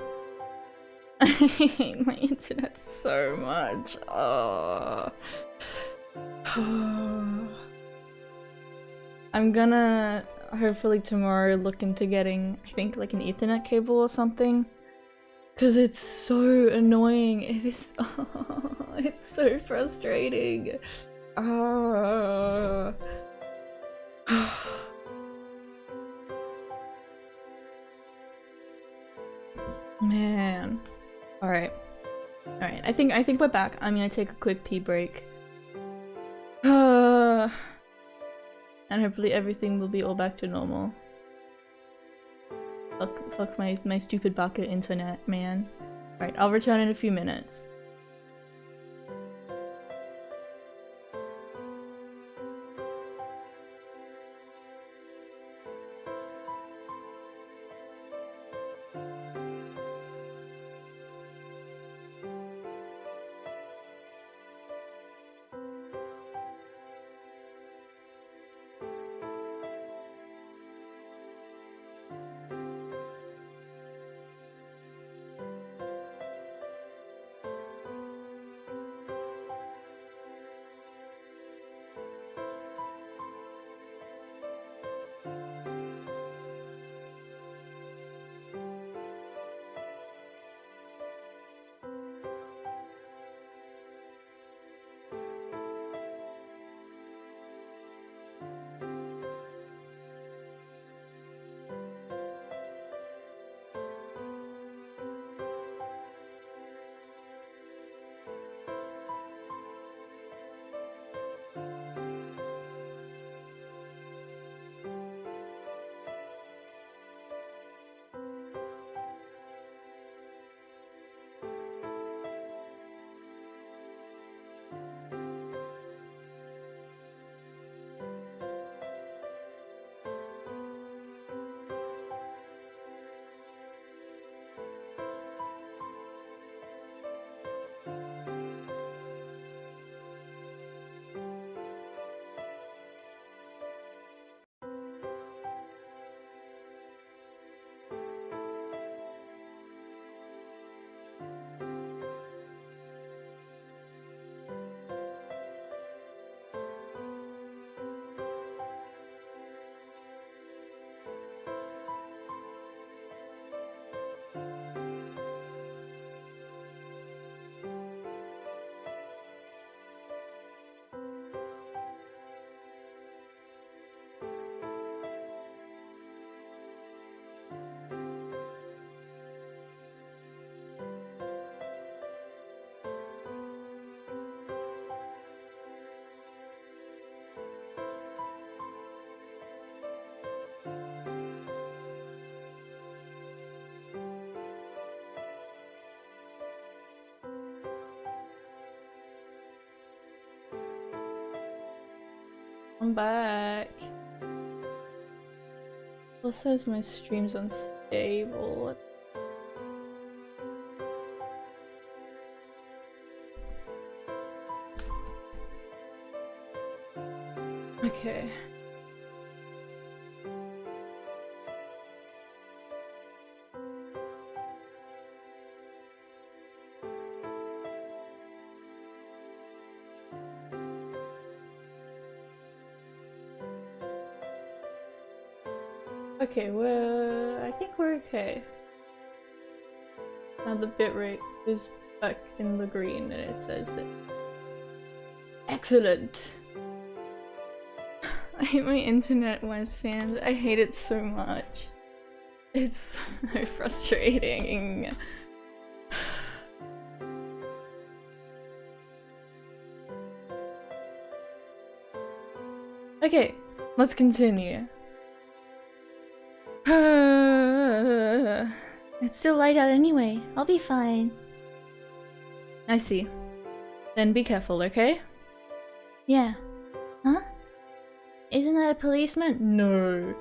I hate my internet so much. Oh. I'm gonna hopefully tomorrow look into getting, I think, like an Ethernet cable or something. Cause it's so annoying. It is. Oh, it's so frustrating. Oh. Man. Alright. Alright, I think we're back. I'm gonna take a quick pee break. And hopefully everything will be all back to normal. Fuck my stupid baka internet, man. Alright, I'll return in a few minutes. I'm back. It says my stream's unstable. Okay. Okay, I think we're okay. Now the bitrate is back in the green and it says that. Excellent! I hate my internet, Wise fans. I hate it so much. It's so frustrating. Okay, let's continue. It's still light out anyway. I'll be fine. I see. Then be careful, okay? Yeah. Huh? Isn't that a policeman? No.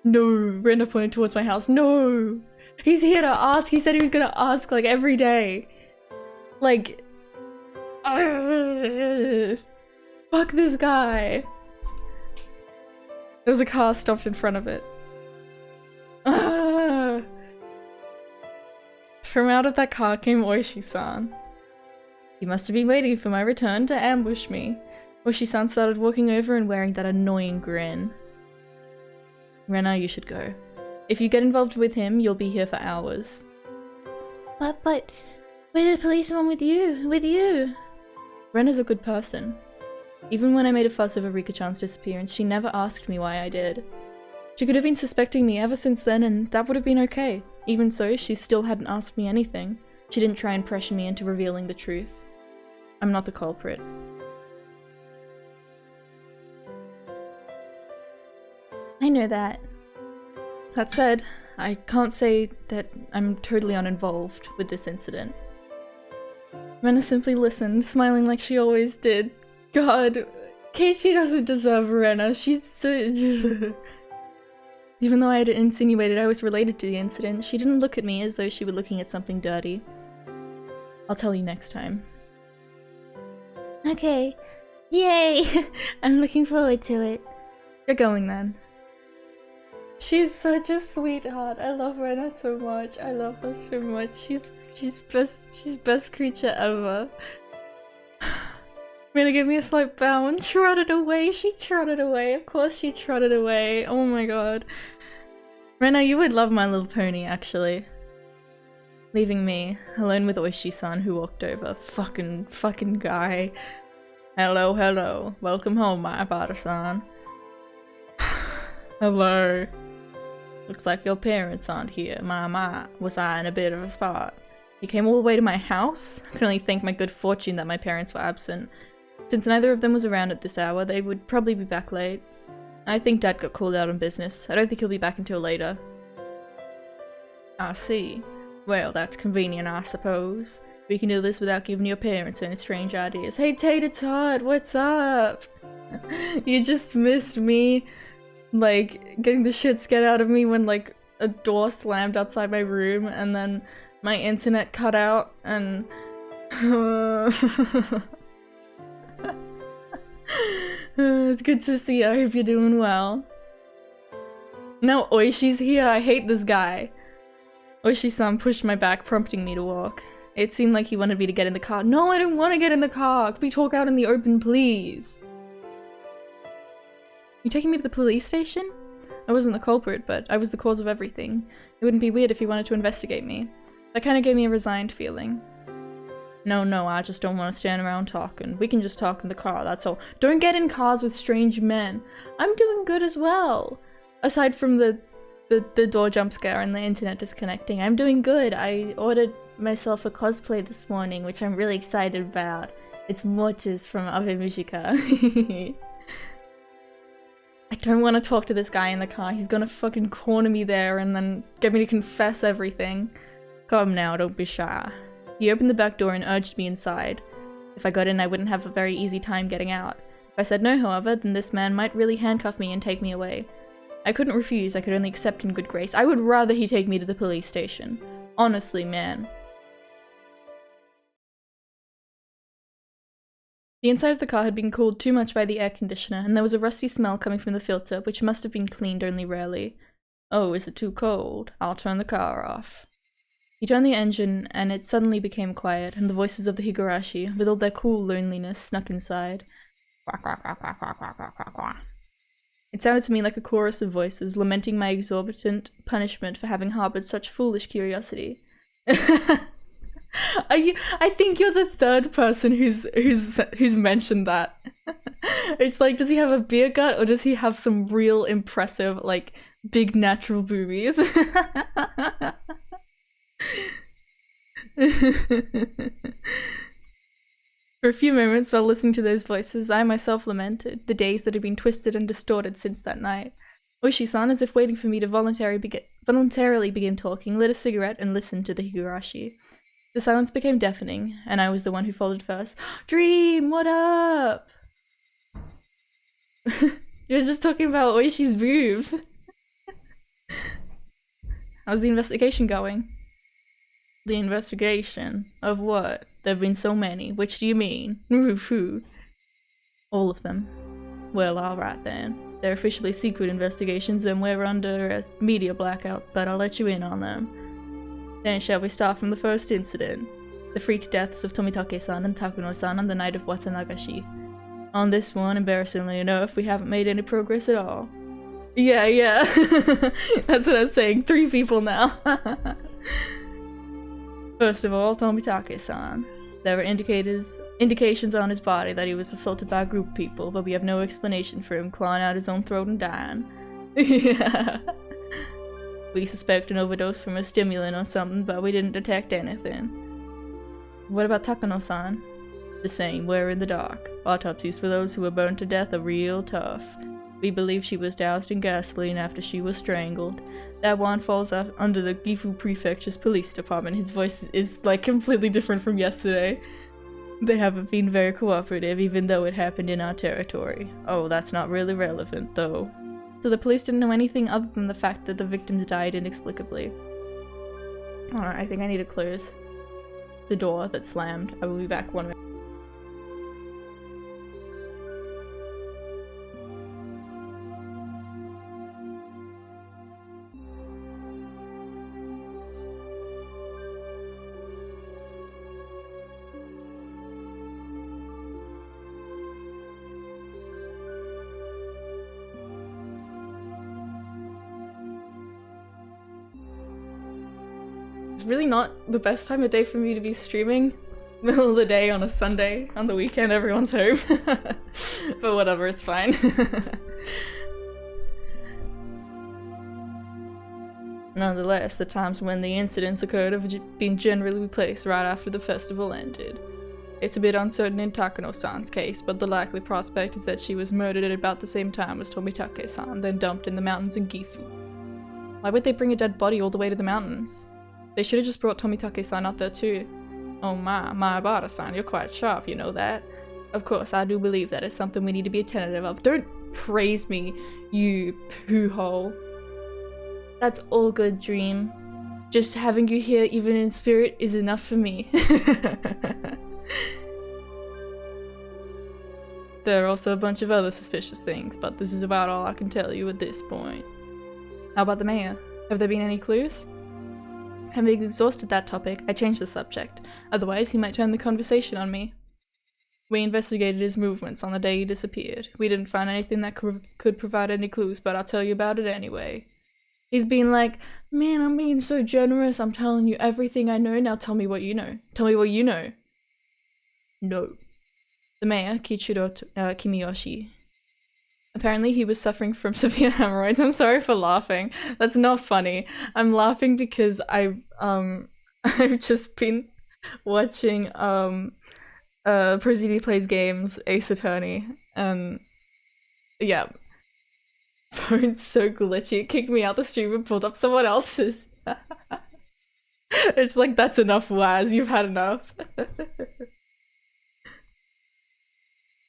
No, Rena pointed towards my house. No! He's here to ask. He said he was gonna ask, like, every day. Like... Fuck this guy! There was a car stopped in front of it. Ah. From out of that car came Oishi-san. He must have been waiting for my return to ambush me. Oishi-san started walking over and wearing that annoying grin. Rena, you should go. If you get involved with him, you'll be here for hours. But where did the policeman with you? Rena's a good person. Even when I made a fuss over Rika-chan's disappearance, she never asked me why I did. She could have been suspecting me ever since then, and that would have been okay. Even so, she still hadn't asked me anything. She didn't try and pressure me into revealing the truth. I'm not the culprit. I know that. That said, I can't say that I'm totally uninvolved with this incident. Rena simply listened, smiling like she always did. God, Keiichi doesn't deserve Rena. She's so... Even though I had insinuated I was related to the incident, she didn't look at me as though she were looking at something dirty. I'll tell you next time. Okay. Yay! I'm looking forward to it. You're going then. She's such a sweetheart. I love Rena so much. I love her so much. She's best creature ever. Rena gave me a slight bow and trotted away. She trotted away. Of course she trotted away. Oh my god. Rena, you would love My Little Pony, actually. Leaving me, alone with Oishi-san, who walked over. Fucking guy. Hello, hello. Welcome home, my Abata-san. Hello. Looks like your parents aren't here. My, was I in a bit of a spot? You came all the way to my house? I can only thank my good fortune that my parents were absent. Since neither of them was around at this hour, they would probably be back late. I think Dad got called out on business. I don't think he'll be back until later. I see. Well, that's convenient, I suppose. We can do this without giving your parents any strange ideas. Hey, Tater Tot, what's up? You just missed me, like, getting the shit scared out of me when, like, a door slammed outside my room and then my internet cut out and... It's good to see you. I hope you're doing well. Now Oishi's here. I hate this guy. Oishi-san pushed my back, prompting me to walk. It seemed like he wanted me to get in the car. No, I don't want to get in the car. Can we talk out in the open, please? You taking me to the police station? I wasn't the culprit, but I was the cause of everything. It wouldn't be weird if you wanted to investigate me. That kind of gave me a resigned feeling. No, I just don't want to stand around talking. We can just talk in the car, that's all. Don't get in cars with strange men. I'm doing good as well. Aside from the door jump scare and the internet disconnecting, I'm doing good. I ordered myself a cosplay this morning, which I'm really excited about. It's Mortis from Ave Musica. I don't want to talk to this guy in the car. He's gonna fucking corner me there and then get me to confess everything. Come now, don't be shy. He opened the back door and urged me inside. If I got in, I wouldn't have a very easy time getting out. If I said no, however, then this man might really handcuff me and take me away. I couldn't refuse, I could only accept in good grace. I would rather he take me to the police station. Honestly, man. The inside of the car had been cooled too much by the air conditioner, and there was a rusty smell coming from the filter, which must have been cleaned only rarely. Oh, is it too cold? I'll turn the car off. He turned the engine, and it suddenly became quiet, and the voices of the Higurashi, with all their cool loneliness, snuck inside. Quack, quack, quack, quack, quack, quack, quack, quack, quack. It sounded to me like a chorus of voices, lamenting my exorbitant punishment for having harbored such foolish curiosity. I think you're the third person who's mentioned that. It's like, does he have a beer gut, or does he have some real impressive, like, big natural boobies? For a few moments while listening to those voices, I myself lamented the days that had been twisted and distorted since that night. Oishi-san, as if waiting for me to voluntarily begin talking, lit a cigarette and listened to the Higurashi. The silence became deafening, and I was the one who followed first. Dream, what up? You're just talking about Oishi's boobs. How's the investigation going? The investigation? Of what? There have been so many. Which do you mean? Who? All of them. Well, alright then. They're officially secret investigations and we're under a media blackout, but I'll let you in on them. Then shall we start from the first incident? The freak deaths of Tomitake-san and Takuno-san on the night of Watanagashi. On this one, embarrassingly enough, we haven't made any progress at all. Yeah. That's what I was saying. 3 people now. First of all, Tomitake-san. There were indications on his body that he was assaulted by a group of people, but we have no explanation for him clawing out his own throat and dying. Yeah. We suspect an overdose from a stimulant or something, but we didn't detect anything. What about Takano-san? The same, we're in the dark. Autopsies for those who were burned to death are real tough. We believe she was doused in gasoline after she was strangled. That one falls under the Gifu Prefecture's police department. His voice is like completely different from yesterday. They haven't been very cooperative, even though it happened in our territory. Oh, that's not really relevant, though. So the police didn't know anything other than the fact that the victims died inexplicably. Alright, I think I need to close the door that slammed. I will be back 1 minute. It's really not the best time of day for me to be streaming. Middle of the day on a Sunday, on the weekend everyone's home. But whatever, it's fine. Nonetheless, the times when the incidents occurred have been generally placed right after the festival ended. It's a bit uncertain in Takano-san's case, but the likely prospect is that she was murdered at about the same time as Tomitake-san, then dumped in the mountains in Gifu. Why would they bring a dead body all the way to the mountains? They should have just brought Tomitake-san out there too. Oh my Abara-san, you're quite sharp, you know that. Of course, I do believe that is something we need to be attentive of. Don't praise me, you poo-hole. That's all good, Dream. Just having you here, even in spirit, is enough for me. There are also a bunch of other suspicious things, but this is about all I can tell you at this point. How about the mayor? Have there been any clues? Having exhausted that topic, I changed the subject. Otherwise, he might turn the conversation on me. We investigated his movements on the day he disappeared. We didn't find anything that could provide any clues, but I'll tell you about it anyway. He's been like, man, I'm being so generous. I'm telling you everything I know. Now tell me what you know. Tell me what you know. No. The mayor, Kichiro Kimiyoshi. Apparently he was suffering from severe hemorrhoids. I'm sorry for laughing. That's not funny. I'm laughing because I've just been watching Prozidi Plays Games, Ace Attorney, and yeah. Phone's so glitchy, it kicked me out the stream and pulled up someone else's. It's like, that's enough, Waz, you've had enough.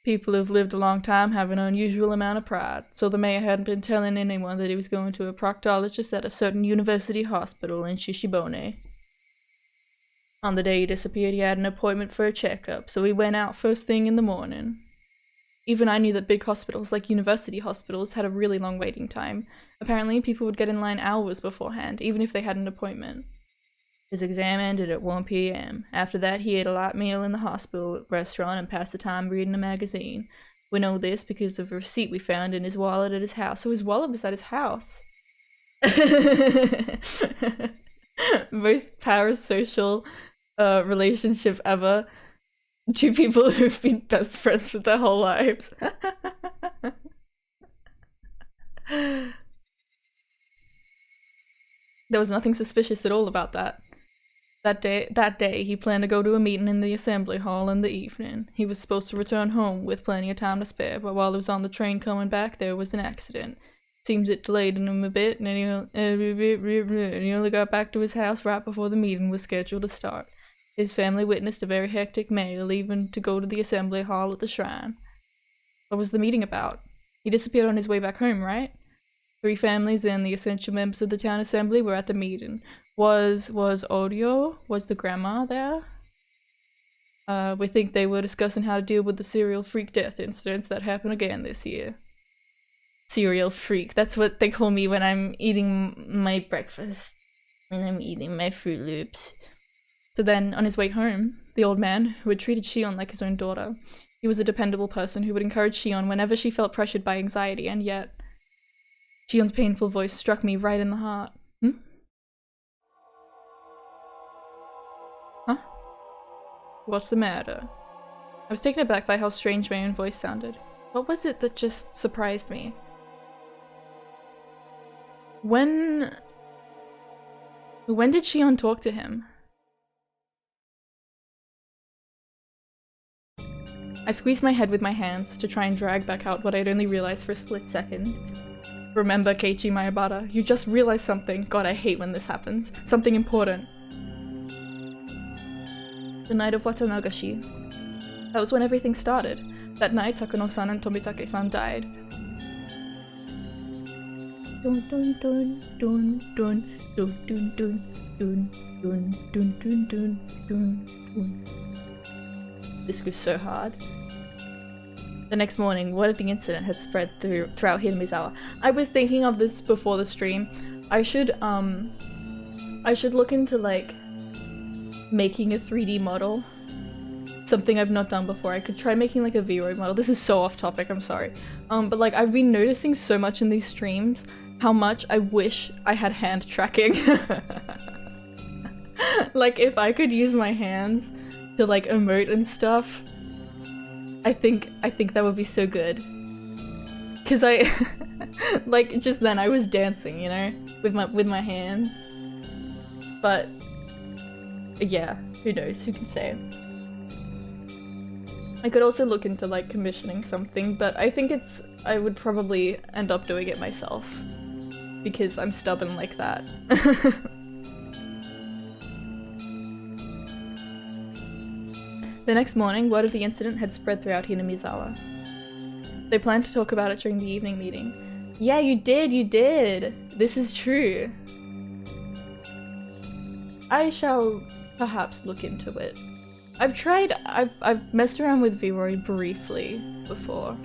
People who've lived a long time have an unusual amount of pride, so the mayor hadn't been telling anyone that he was going to a proctologist at a certain university hospital in Shishibone. On the day he disappeared, he had an appointment for a checkup, so he went out first thing in the morning. Even I knew that big hospitals, like university hospitals, had a really long waiting time. Apparently, people would get in line hours beforehand, even if they had an appointment. His exam ended at 1 p.m. After that, he ate a light meal in the hospital restaurant and passed the time reading a magazine. We know this because of a receipt we found in his wallet at his house. So his wallet was at his house. Most parasocial relationship ever. 2 people who've been best friends for their whole lives. There was nothing suspicious at all about that. That day, he planned to go to a meeting in the assembly hall in the evening. He was supposed to return home with plenty of time to spare, but while he was on the train coming back, there was an accident. Seems it delayed him a bit, and he only got back to his house right before the meeting was scheduled to start. His family witnessed a very hectic mayor leaving to go to the assembly hall at the shrine. What was the meeting about? He disappeared on his way back home, right? 3 families and the essential members of the town assembly were at the meeting. Was Audio? Was the grandma there? We think they were discussing how to deal with the serial freak death incidents that happened again this year. Serial freak, that's what they call me when I'm eating my breakfast. When I'm eating my Fruit Loops. So then, on his way home, the old man, who had treated Shion like his own daughter, he was a dependable person who would encourage Shion whenever she felt pressured by anxiety, and yet Shion's painful voice struck me right in the heart. Huh? What's the matter? I was taken aback by how strange my own voice sounded. What was it that just surprised me? When did Shion talk to him? I squeezed my head with my hands to try and drag back out what I'd only realized for a split second. Remember, Keiichi Mayabara, you just realized something. God, I hate when this happens. Something important. The night of Watanagashi. That was when everything started. That night, Takano-san and Tomitake-san died. Dun dun dun dun dun dun dun dun dun dun dun dun dun dun dun. This was so hard. The next morning, word of the incident had spread throughout Hinamizawa. I was thinking of this before the stream. I should look into like making a 3D model. Something I've not done before. I could try making like a V-Roid model. This is so off topic, I'm sorry. But like I've been noticing so much in these streams how much I wish I had hand tracking. Like if I could use my hands to like emote and stuff, I think that would be so good. Cause I like just then I was dancing, you know, with my hands. But yeah, who knows, who can say? I could also look into like commissioning something, but I think I would probably end up doing it myself because I'm stubborn like that. The next morning, word of the incident had spread throughout Hinamizawa. They planned to talk about it during the evening meeting. Yeah, you did! This is true. I shall perhaps look into it. I've messed around with V-Roid briefly before.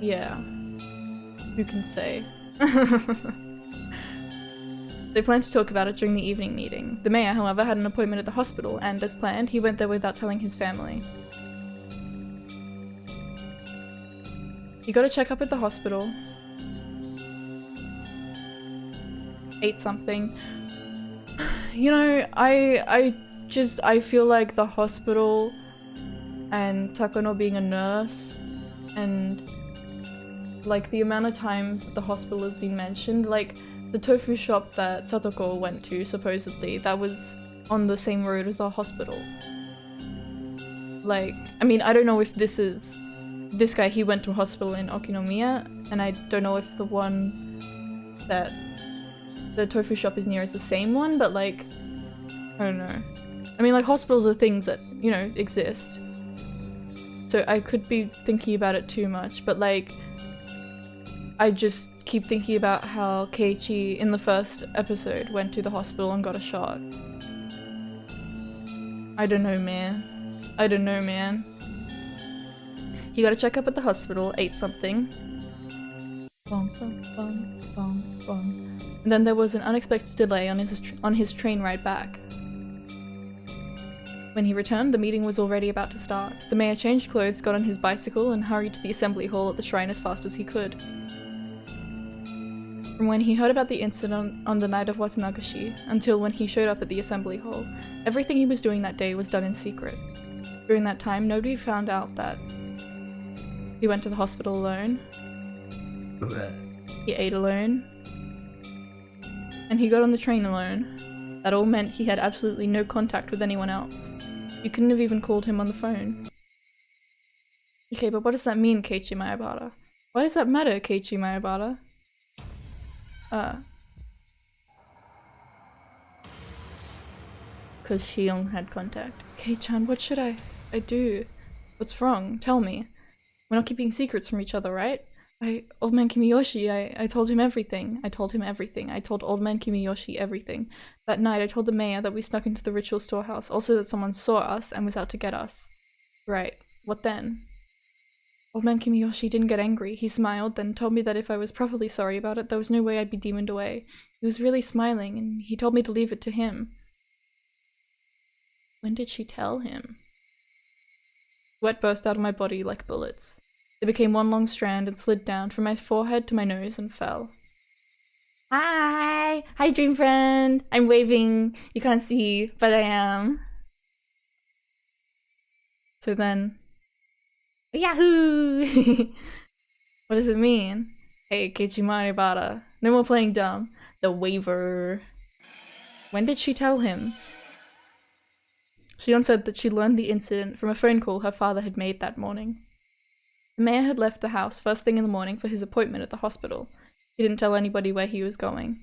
Yeah. Who can say? They planned to talk about it during the evening meeting. The mayor, however, had an appointment at the hospital, and as planned, he went there without telling his family. He got a checkup at the hospital. Ate something. You know, I feel like the hospital and Takano being a nurse and like the amount of times that the hospital has been mentioned, like the tofu shop that Satoko went to, supposedly, that was on the same road as the hospital. Like, I mean, I don't know if this guy, he went to a hospital in Okinomiya, and I don't know if the one that the tofu shop is near is the same one, but like, I don't know. I mean, like, hospitals are things that, you know, exist. So I could be thinking about it too much, but like, I just keep thinking about how Keiichi in the first episode went to the hospital and got a shot. I don't know, man. He got a checkup at the hospital, ate something. Bum, bum, bum, bum, bum. And then there was an unexpected delay on his train ride back. When he returned, the meeting was already about to start. The mayor changed clothes, got on his bicycle, and hurried to the assembly hall at the shrine as fast as he could. From when he heard about the incident on the night of Watanagashi until when he showed up at the assembly hall, everything he was doing that day was done in secret. During that time, nobody found out that he went to the hospital alone, he ate alone, and he got on the train alone. That all meant he had absolutely no contact with anyone else. You couldn't have even called him on the phone. Okay, but what does that mean, Keiichi Mayabara? Why does that matter, Keiichi Mayabara? Because Shion had contact. Kei-chan, what should I do? What's wrong? Tell me. We're not keeping secrets from each other, right? Old Man Kimiyoshi, I told him everything. I told him everything. I told Old Man Kimiyoshi everything. That night I told the mayor that we snuck into the ritual storehouse, also that someone saw us and was out to get us. Right, what then? Old Man Kimiyoshi didn't get angry. He smiled, then told me that if I was properly sorry about it, there was no way I'd be demoned away. He was really smiling, and he told me to leave it to him. When did she tell him? Sweat burst out of my body like bullets. They became one long strand and slid down from my forehead to my nose and fell. Hi! Hi, dream friend! I'm waving. You can't see, but I am. So then... Yahoo! What does it mean? Hey, Keiichi Bada. No more playing dumb. The waiver. When did she tell him? Shion said that she learned the incident from a phone call her father had made that morning. The mayor had left the house first thing in the morning for his appointment at the hospital. He didn't tell anybody where he was going.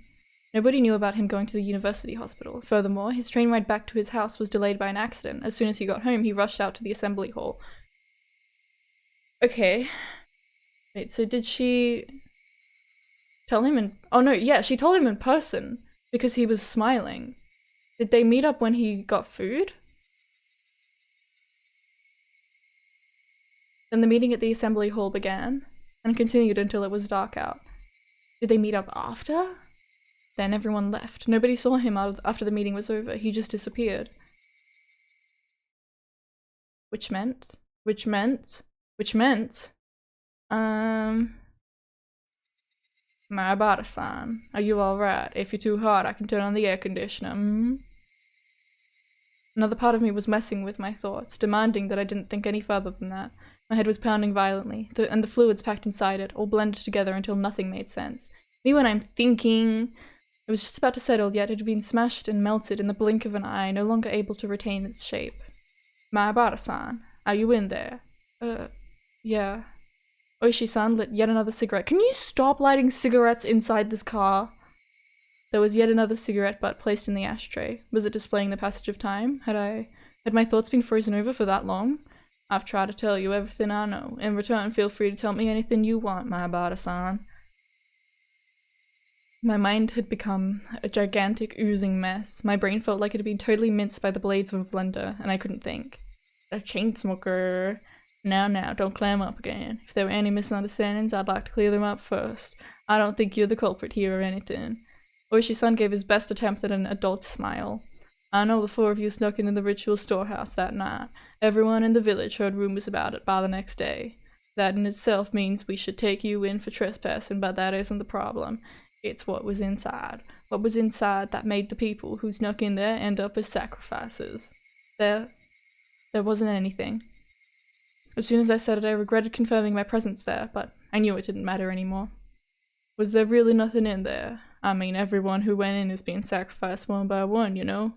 Nobody knew about him going to the university hospital. Furthermore, his train ride back to his house was delayed by an accident. As soon as he got home, he rushed out to the assembly hall. Okay. Wait, so did she tell him in— oh no, yeah, she told him in person because he was smiling. Did they meet up when he got food? Then the meeting at the assembly hall began, and continued until it was dark out. Did they meet up after? Then everyone left. Nobody saw him after the meeting was over. He just disappeared. Which meant? Marabata-san, are you alright? If you're too hot, I can turn on the air conditioner, Another part of me was messing with my thoughts, demanding that I didn't think any further than that. My head was pounding violently, and the fluids packed inside it, all blended together until nothing made sense. Me when I'm thinking... It was just about to settle, yet it had been smashed and melted in the blink of an eye, no longer able to retain its shape. Marabata-san, are you in there? Yeah. Oishi-san lit yet another cigarette. Can you stop lighting cigarettes inside this car? There was yet another cigarette butt placed in the ashtray. Was it displaying the passage of time? Had my thoughts been frozen over for that long? I've tried to tell you everything I know. In return, feel free to tell me anything you want, Marabata-san. My mind had become a gigantic oozing mess. My brain felt like it had been totally minced by the blades of a blender, and I couldn't think. A chain smoker. Now, don't clam up again. If there were any misunderstandings, I'd like to clear them up first. I don't think you're the culprit here or anything. Oishi-san gave his best attempt at an adult smile. I know the four of you snuck into the ritual storehouse that night. Everyone in the village heard rumors about it by the next day. That in itself means we should take you in for trespassing, but that isn't the problem. It's what was inside. What was inside that made the people who snuck in there end up as sacrifices. There wasn't anything. As soon as I said it, I regretted confirming my presence there, but I knew it didn't matter anymore. Was there really nothing in there? I mean, everyone who went in is being sacrificed one by one, you know?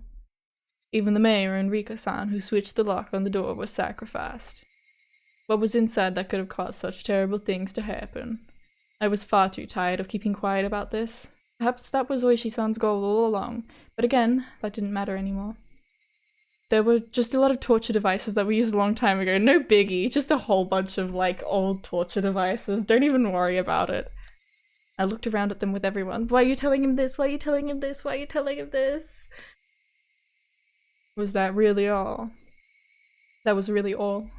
Even the mayor and Rika-san, who switched the lock on the door, was sacrificed. What was inside that could have caused such terrible things to happen? I was far too tired of keeping quiet about this. Perhaps that was Oishi-san's goal all along, but again, that didn't matter anymore. There were just a lot of torture devices that we used a long time ago. No biggie, just a whole bunch of, like, old torture devices. Don't even worry about it. I looked around at them with everyone. Why are you telling him this? Why are you telling him this? Why are you telling him this? Was that really all? That was really all.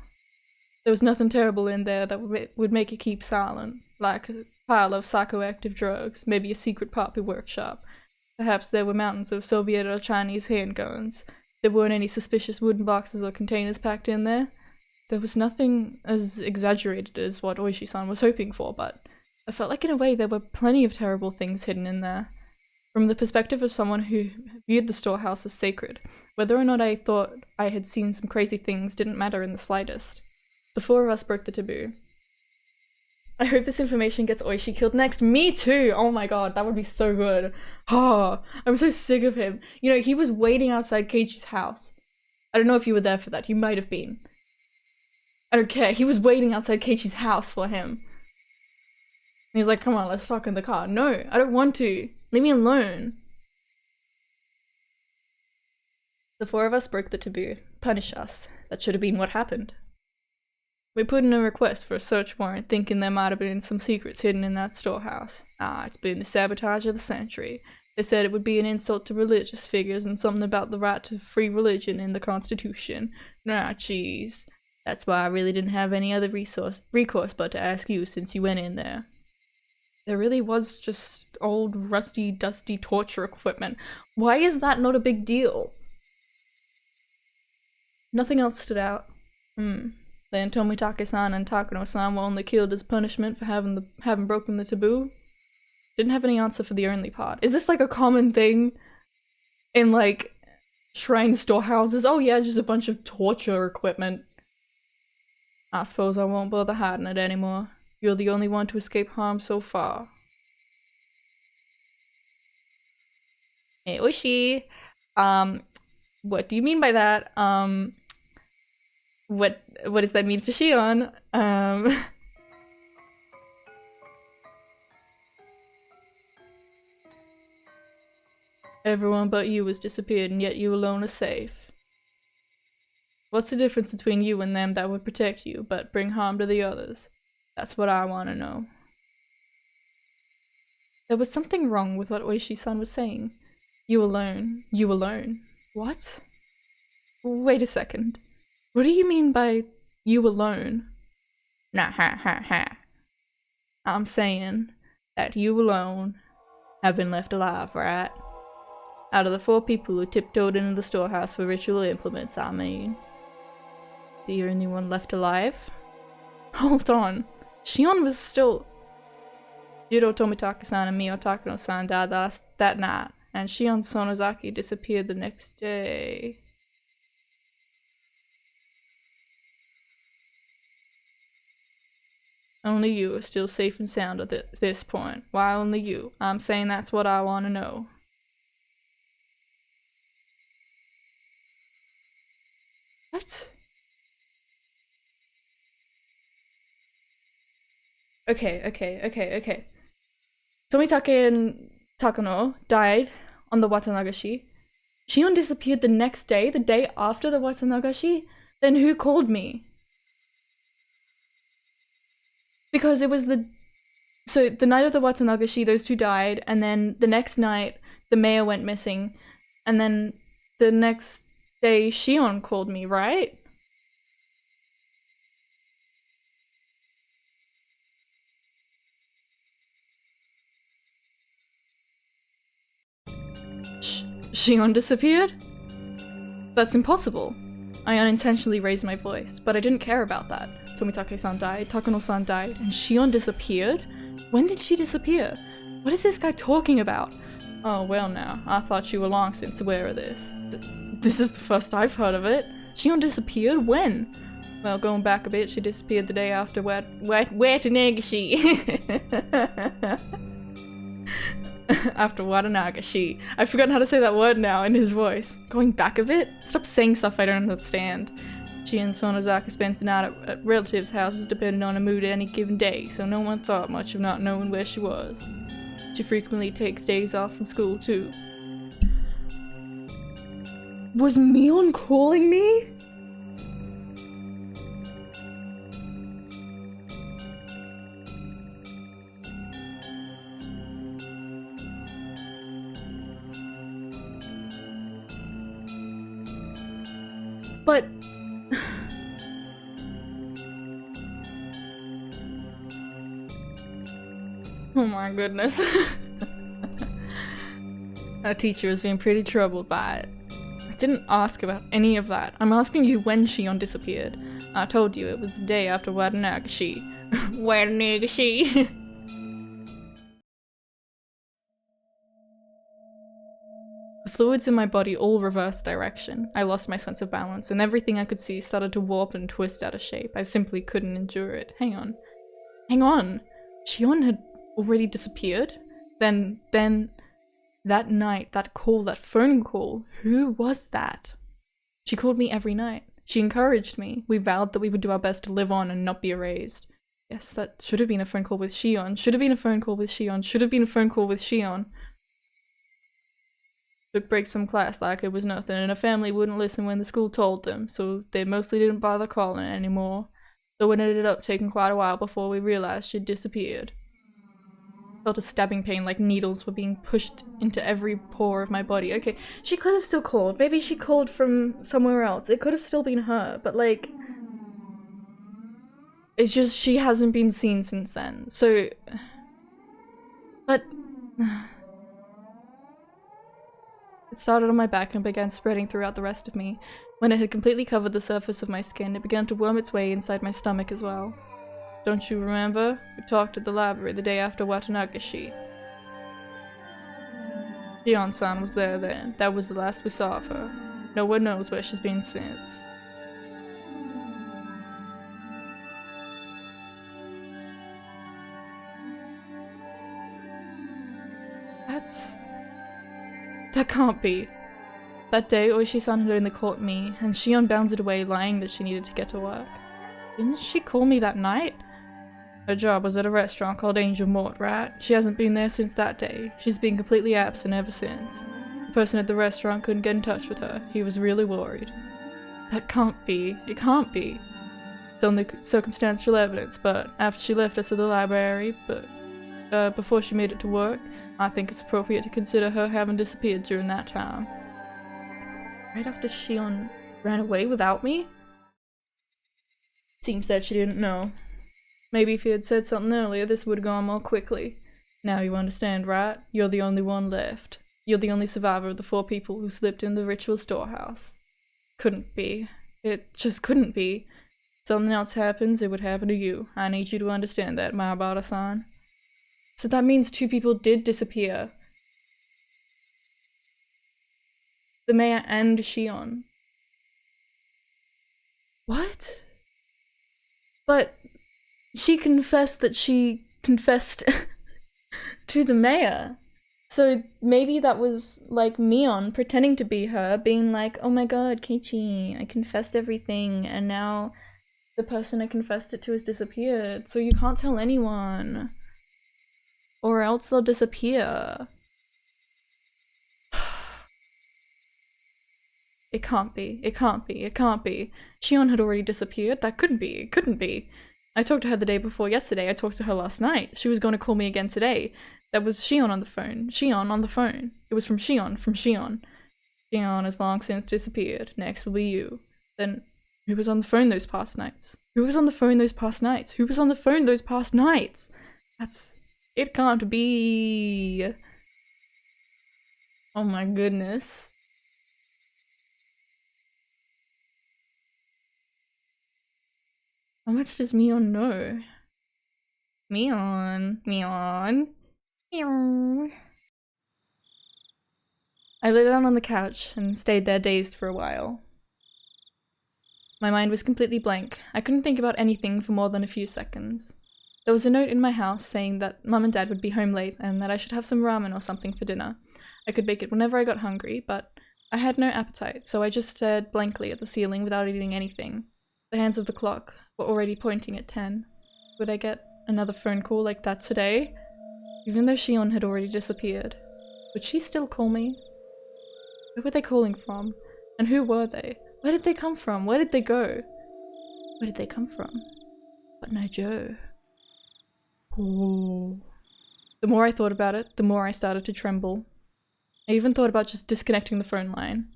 There was nothing terrible in there that would make you keep silent, like a pile of psychoactive drugs, maybe a secret poppy workshop. Perhaps there were mountains of Soviet or Chinese handguns. There weren't any suspicious wooden boxes or containers packed in there. There was nothing as exaggerated as what Oishi-san was hoping for, but I felt like in a way there were plenty of terrible things hidden in there. From the perspective of someone who viewed the storehouse as sacred, whether or not I thought I had seen some crazy things didn't matter in the slightest. The four of us broke the taboo. I hope this information gets Oishi killed next. Me too! Oh my god, that would be so good. Oh, I'm so sick of him. You know, he was waiting outside Keiichi's house. I don't know if you were there for that. You might have been. I don't care. He was waiting outside Keiichi's house for him. And he's like, come on, let's talk in the car. No, I don't want to. Leave me alone. The four of us broke the taboo. Punish us. That should have been what happened. We put in a request for a search warrant thinking there might have been some secrets hidden in that storehouse. It's been the sabotage of the century. They said it would be an insult to religious figures and something about the right to free religion in the Constitution. Jeez. That's why I really didn't have any other recourse but to ask you since you went in there. There really was just old, rusty, dusty torture equipment. Why is that not a big deal? Nothing else stood out. Then Tomitake-san and Takano-san were only killed as punishment for having broken the taboo. Didn't have any answer for the only part. Is this like a common thing in like shrine storehouses? Oh yeah, just a bunch of torture equipment. I suppose I won't bother hiding it anymore. You're the only one to escape harm so far. Hey, OOISHI. What do you mean by that? What does that mean for Shion? Everyone but you has disappeared, and yet you alone are safe. What's the difference between you and them that would protect you, but bring harm to the others? That's what I want to know. There was something wrong with what OOISHI-san was saying. You alone. You alone. What? Wait a second. What do you mean by you alone? Nah, ha. I'm saying that you alone have been left alive, right? Out of the 4 people who tiptoed into the storehouse for ritual implements, I mean. The only one left alive? Hold on. Shion was still... Jiro Tomitake-san and Mio Takano-san died that night, and Shion Sonozaki disappeared the next day. Only you are still safe and sound at this point. Why only you? I'm saying that's what I want to know. What? Okay. Tomitake and Takano died on the Watanagashi. Shion disappeared the next day, the day after the Watanagashi? Then who called me? Because it was the night of the Watanagashi, those 2 died, and then the next night, the mayor went missing, and then the next day, Shion called me, right? Shion disappeared? That's impossible. I unintentionally raised my voice, but I didn't care about that. Tomitake-san died, Takano-san died, and Shion disappeared? When did she disappear? What is this guy talking about? Oh, well now, I thought you were long since aware of this. This is the first I've heard of it. Shion disappeared? When? Well, going back a bit, she disappeared the day after Watanagashi. After Watanagashi. I've forgotten how to say that word now in his voice. Going back a bit? Stop saying stuff I don't understand. She and Sonozaki spends the night at relatives' houses depending on her mood any given day, so no one thought much of not knowing where she was. She frequently takes days off from school too. Was Mion calling me? But... oh my goodness. Our teacher has been pretty troubled by it. I didn't ask about any of that. I'm asking you when Shion disappeared. I told you it was the day after Watanagashi. Watanagashi. The fluids in my body all reversed direction. I lost my sense of balance, and everything I could see started to warp and twist out of shape. I simply couldn't endure it. Hang on. Shion had already disappeared? Then, that night, that call, that phone call, who was that? She called me every night. She encouraged me. We vowed that we would do our best to live on and not be erased. Yes, that should have been a phone call with Shion. Should have been a phone call with Shion. Should have been a phone call with Shion. Took breaks from class like it was nothing, and her family wouldn't listen when the school told them, so they mostly didn't bother calling anymore. So it ended up taking quite a while before we realized she'd disappeared. Felt a stabbing pain like needles were being pushed into every pore of my body. Okay, she could have still called. Maybe she called from somewhere else. It could have still been her, but like... It's just she hasn't been seen since then, so... But... It started on my back and began spreading throughout the rest of me. When it had completely covered the surface of my skin, it began to worm its way inside my stomach as well. Don't you remember? We talked at the library the day after Watanagashi. Shion-san was there then. That was the last we saw of her. No one knows where she's been since. That can't be. That day, Oishi-san had only caught me, and Shion bounded away lying that she needed to get to work. Didn't she call me that night? Her job was at a restaurant called Angel Mort, right? She hasn't been there since that day. She's been completely absent ever since. The person at the restaurant couldn't get in touch with her. He was really worried. That can't be. It can't be. It's only circumstantial evidence, but after she left us at the library, before she made it to work, I think it's appropriate to consider her having disappeared during that time. Right after Shion ran away without me? Seems that she didn't know. Maybe if you had said something earlier, this would have gone more quickly. Now you understand, right? You're the only one left. You're the only survivor of the 4 people who slipped in the ritual storehouse. Couldn't be. It just couldn't be. Something else happens, it would happen to you. I need you to understand that, Mayabara-san. So that means 2 people did disappear. The mayor and Shion. What? But she confessed that she confessed to the mayor. So maybe that was like Mion pretending to be her, being like, oh my god, Keiichi, I confessed everything, and now the person I confessed it to has disappeared, so you can't tell anyone. Or else they'll disappear. It can't be. It can't be. It can't be. Shion had already disappeared. That couldn't be. It couldn't be. I talked to her the day before yesterday. I talked to her last night. She was going to call me again today. That was Shion on the phone. Shion on the phone. It was from Shion. From Shion. Shion has long since disappeared. Next will be you. Then, who was on the phone those past nights? Who was on the phone those past nights? Who was on the phone those past nights? That's... It can't be. Oh my goodness. How much does Mion know? Mion. I lay down on the couch and stayed there dazed for a while. My mind was completely blank. I couldn't think about anything for more than a few seconds. There was a note in my house saying that Mum and Dad would be home late and that I should have some ramen or something for dinner. I could bake it whenever I got hungry, but I had no appetite, so I just stared blankly at the ceiling without eating anything. The hands of the clock were already pointing at 10. Would I get another phone call like that today? Even though Shion had already disappeared, would she still call me? Where were they calling from? And who were they? Where did they come from? Where did they go? Where did they come from? But no Joe. Oh. The more I thought about it, the more I started to tremble. I even thought about just disconnecting the phone line.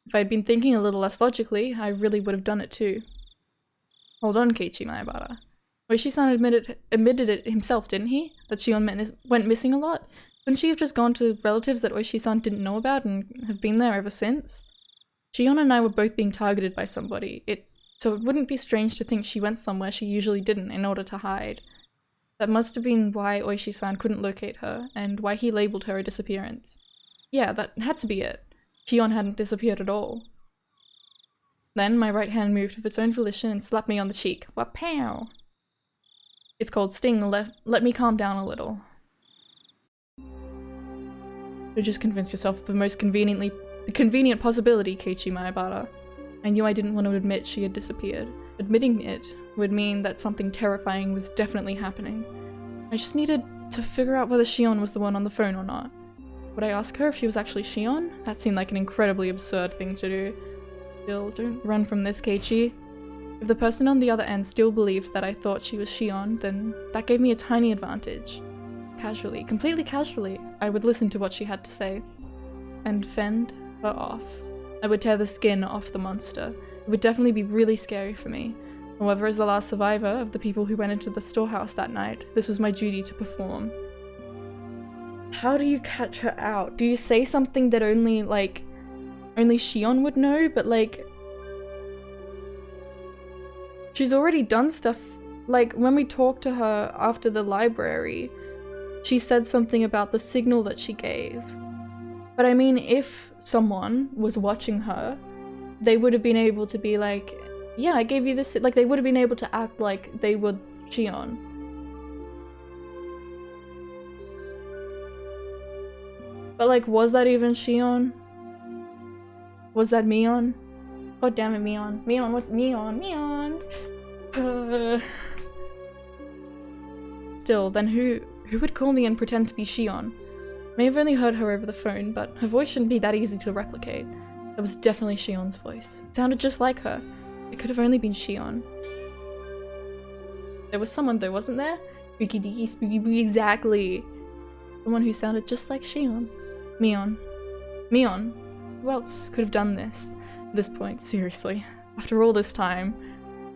If I had been thinking a little less logically, I really would have done it too. Hold on, Keiichi Mayabara. Oishi-san admitted it himself, didn't he? That Shion went missing a lot? Couldn't she have just gone to relatives that Oishi-san didn't know about and have been there ever since? Shion and I were both being targeted by somebody, so it wouldn't be strange to think she went somewhere she usually didn't in order to hide. That must have been why Oishi-san couldn't locate her, and why he labeled her a disappearance. Yeah, that had to be it. Shion hadn't disappeared at all. Then my right hand moved of its own volition and slapped me on the cheek. Wapow! It's called Sting. Let me calm down a little. You just convince yourself of the most convenient possibility, Keiichi Mayabara. I knew I didn't want to admit she had disappeared. Admitting it would mean that something terrifying was definitely happening. I just needed to figure out whether Shion was the one on the phone or not. Would I ask her if she was actually Shion? That seemed like an incredibly absurd thing to do. Still, don't run from this, Keiichi. If the person on the other end still believed that I thought she was Shion, then that gave me a tiny advantage. Casually, completely casually, I would listen to what she had to say and fend her off. I would tear the skin off the monster. It would definitely be really scary for me. However, as the last survivor of the people who went into the storehouse that night, this was my duty to perform. How do you catch her out? Do you say something that only Shion would know, but like... She's already done stuff, like when we talked to her after the library, she said something about the signal that she gave. But I mean, if someone was watching her, they would have been able to be like, yeah, I gave you this, like they would have been able to act like they were Shion. But like, was that even Shion? Was that Mion? God damn it, Mion. Mion, what's Mion? Mion! Still, then who would call me and pretend to be Shion? May have only heard her over the phone, but her voice shouldn't be that easy to replicate. That was definitely Shion's voice. It sounded just like her. It could have only been Shion. There was someone though, wasn't there? Freaky deaky spooky boo, exactly. Someone who sounded just like Shion. Mion. Mion. Who else could have done this? At this point, seriously. After all this time,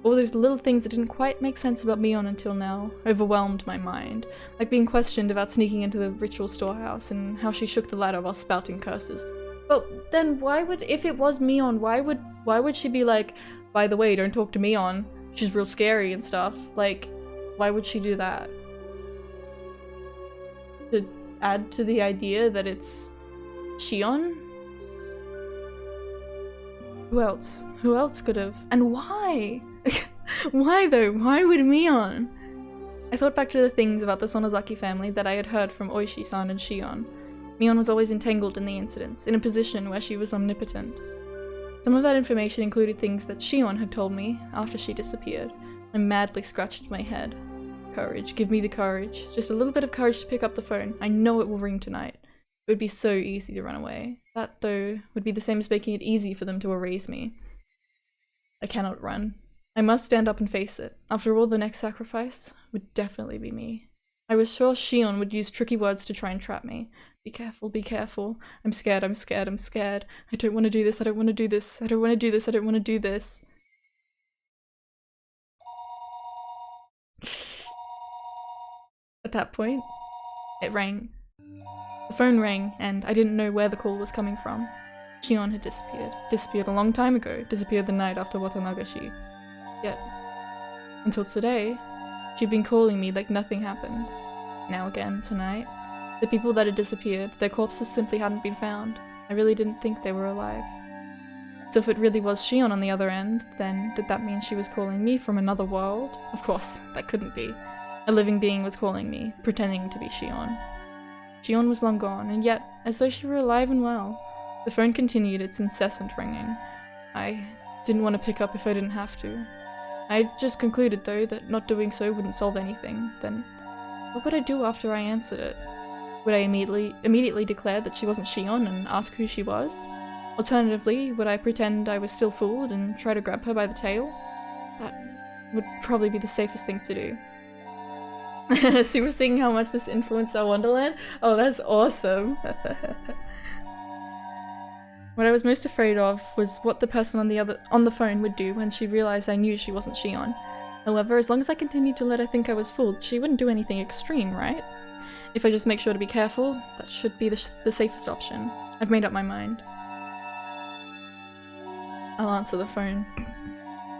all those little things that didn't quite make sense about Mion until now overwhelmed my mind. Like being questioned about sneaking into the ritual storehouse and how she shook the ladder while spouting curses. But then why would, if it was Mion, why would she be like, by the way, don't talk to Mion, she's real scary and stuff. Like, why would she do that? To add to the idea that it's Shion? Who else? Who else could have? And why? Why though? Why would Mion? I thought back to the things about the Sonozaki family that I had heard from Oishi-san and Shion. Mion was always entangled in the incidents, in a position where she was omnipotent. Some of that information included things that Shion had told me after she disappeared. I madly scratched my head. Courage, give me the courage. Just a little bit of courage to pick up the phone. I know it will ring tonight. It would be so easy to run away. That, though, would be the same as making it easy for them to erase me. I cannot run. I must stand up and face it. After all, the next sacrifice would definitely be me. I was sure Shion would use tricky words to try and trap me. Be careful, be careful. I'm scared, I'm scared, I'm scared. I don't want to do this, I don't want to do this. I don't want to do this, I don't want to do this. At that point, it rang. The phone rang, and I didn't know where the call was coming from. Shion had disappeared. Disappeared a long time ago. Disappeared the night after Watanagashi. Yet, until today, she'd been calling me like nothing happened. Now again, tonight. The people that had disappeared, their corpses simply hadn't been found. I really didn't think they were alive. So if it really was Shion on the other end, then did that mean she was calling me from another world? Of course, that couldn't be. A living being was calling me, pretending to be Shion. Shion was long gone, and yet, as though she were alive and well. The phone continued its incessant ringing. I didn't want to pick up if I didn't have to. I had just concluded, though, that not doing so wouldn't solve anything. Then, what would I do after I answered it? Would I immediately declare that she wasn't Shion and ask who she was? Alternatively, would I pretend I was still fooled and try to grab her by the tail? That would probably be the safest thing to do. So we're seeing how much this influenced our Wonderland? Oh, that's awesome! What I was most afraid of was what the person on the phone would do when she realized I knew she wasn't Shion. However, as long as I continued to let her think I was fooled, she wouldn't do anything extreme, right? If I just make sure to be careful, that should be the safest option. I've made up my mind. I'll answer the phone.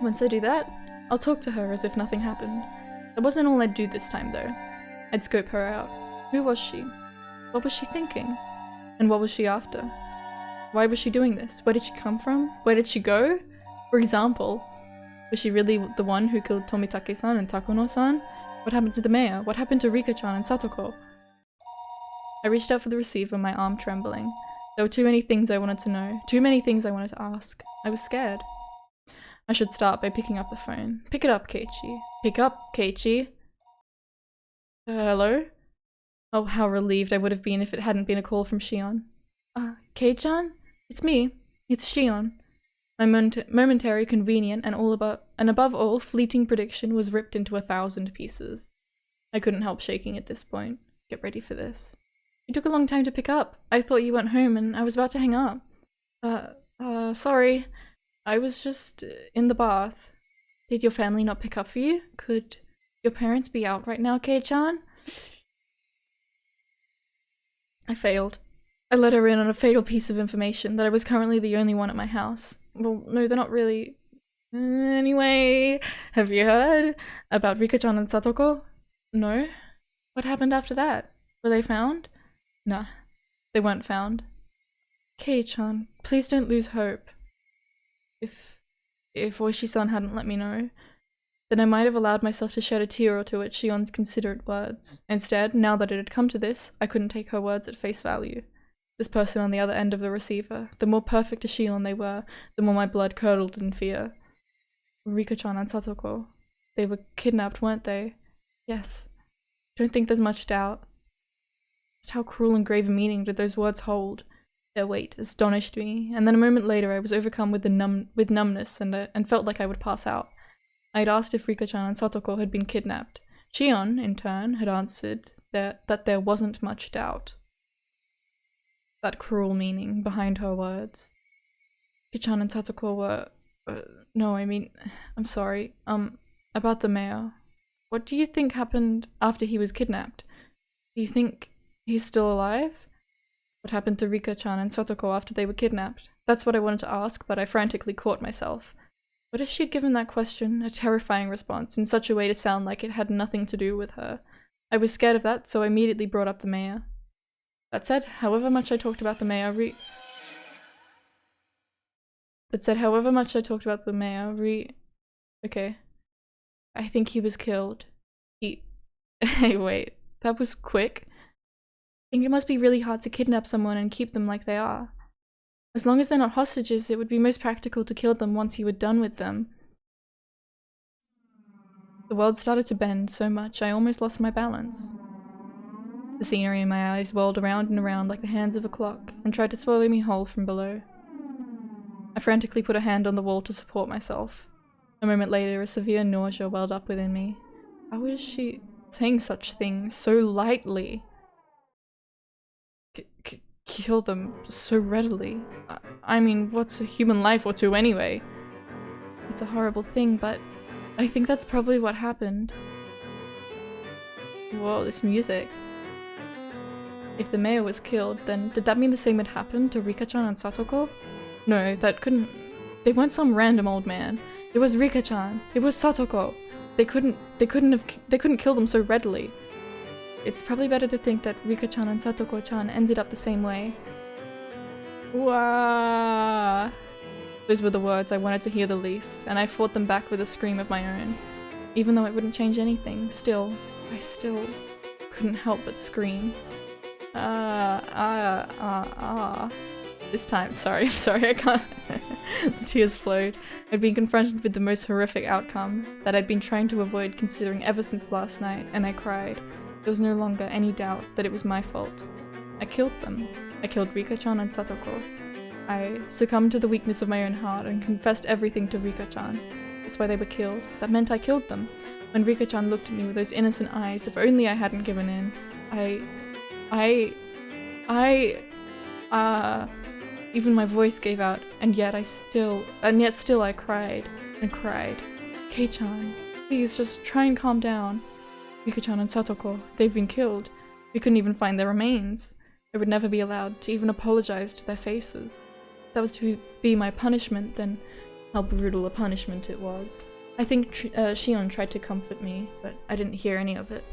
Once I do that, I'll talk to her as if nothing happened. That wasn't all I'd do this time, though. I'd scope her out. Who was she? What was she thinking? And what was she after? Why was she doing this? Where did she come from? Where did she go? For example, was she really the one who killed Tomitake-san and Takuno-san? What happened to the mayor? What happened to Rika-chan and Satoko? I reached out for the receiver, my arm trembling. There were too many things I wanted to know. Too many things I wanted to ask. I was scared. I should start by picking up the phone. Pick it up, Keiichi. Pick up, Keiichi. Hello? Oh, how relieved I would have been if it hadn't been a call from Shion. Kei-chan? It's me. It's Shion. My momentary, convenient, and all about an above all fleeting prediction was ripped into 1,000 pieces. I couldn't help shaking at this point. Get ready for this. You took a long time to pick up. I thought you went home and I was about to hang up. Sorry. I was just in the bath. Did your family not pick up for you? Could your parents be out right now, Kei-chan? I failed. I let her in on a fatal piece of information that I was currently the only one at my house. Well, no, they're not really. Anyway, have you heard about Rika-chan and Satoko? No? What happened after that? Were they found? Nah, they weren't found. Kei-chan, please don't lose hope. If Oishi-san hadn't let me know, then I might have allowed myself to shed a tear or two at Shion's considerate words. Instead, now that it had come to this, I couldn't take her words at face value. This person on the other end of the receiver, the more perfect a Shion they were, the more my blood curdled in fear. Rika-chan and Satoko. They were kidnapped, weren't they? Yes. Don't think there's much doubt. Just how cruel and grave a meaning did those words hold? Their weight astonished me, and then a moment later I was overcome with numbness and felt like I would pass out. I had asked if Rika-chan and Satoko had been kidnapped. Shion, in turn, had answered that there wasn't much doubt. That cruel meaning behind her words. Rika-chan and Satoko were... no, I mean... I'm sorry. About the mayor. What do you think happened after he was kidnapped? Do you think he's still alive? What happened to Rika-chan and Satoko after they were kidnapped? That's what I wanted to ask, but I frantically caught myself. What if she'd given that question a terrifying response in such a way to sound like it had nothing to do with her? I was scared of that, so I immediately brought up the mayor. That said, however much I talked about the mayor, Okay. I think he was killed. Hey, wait. That was quick. I think it must be really hard to kidnap someone and keep them like they are. As long as they're not hostages, it would be most practical to kill them once you were done with them. The world started to bend so much I almost lost my balance. The scenery in my eyes whirled around and around like the hands of a clock and tried to swallow me whole from below. I frantically put a hand on the wall to support myself. A moment later, a severe nausea welled up within me. How is she saying such things so lightly? Kill them so readily. I mean, what's a human life or two anyway? It's a horrible thing, but I think that's probably what happened. Whoa, this music. If the mayor was killed, then did that mean the same had happened to Rika-chan and Satoko? No, that couldn't... They weren't some random old man. It was Rika-chan. It was Satoko. They couldn't kill them so readily. It's probably better to think that Rika-chan and Satoko-chan ended up the same way. Wah! Those were the words I wanted to hear the least, and I fought them back with a scream of my own. Even though it wouldn't change anything, I still couldn't help but scream. This time, I'm sorry, I can't. The tears flowed. I'd been confronted with the most horrific outcome that I'd been trying to avoid considering ever since last night, and I cried. There was no longer any doubt that it was my fault. I killed them. I killed Rika-chan and Satoko. I succumbed to the weakness of my own heart and confessed everything to Rika-chan. That's why they were killed. That meant I killed them. When Rika-chan looked at me with those innocent eyes, if only I hadn't given in. Even my voice gave out, and yet still I cried and cried. Kei-chan, please just try and calm down. Rika-chan and Satoko, they've been killed. We couldn't even find their remains. I would never be allowed to even apologize to their faces. If that was to be my punishment, then how brutal a punishment it was. I think Shion tried to comfort me, but I didn't hear any of it.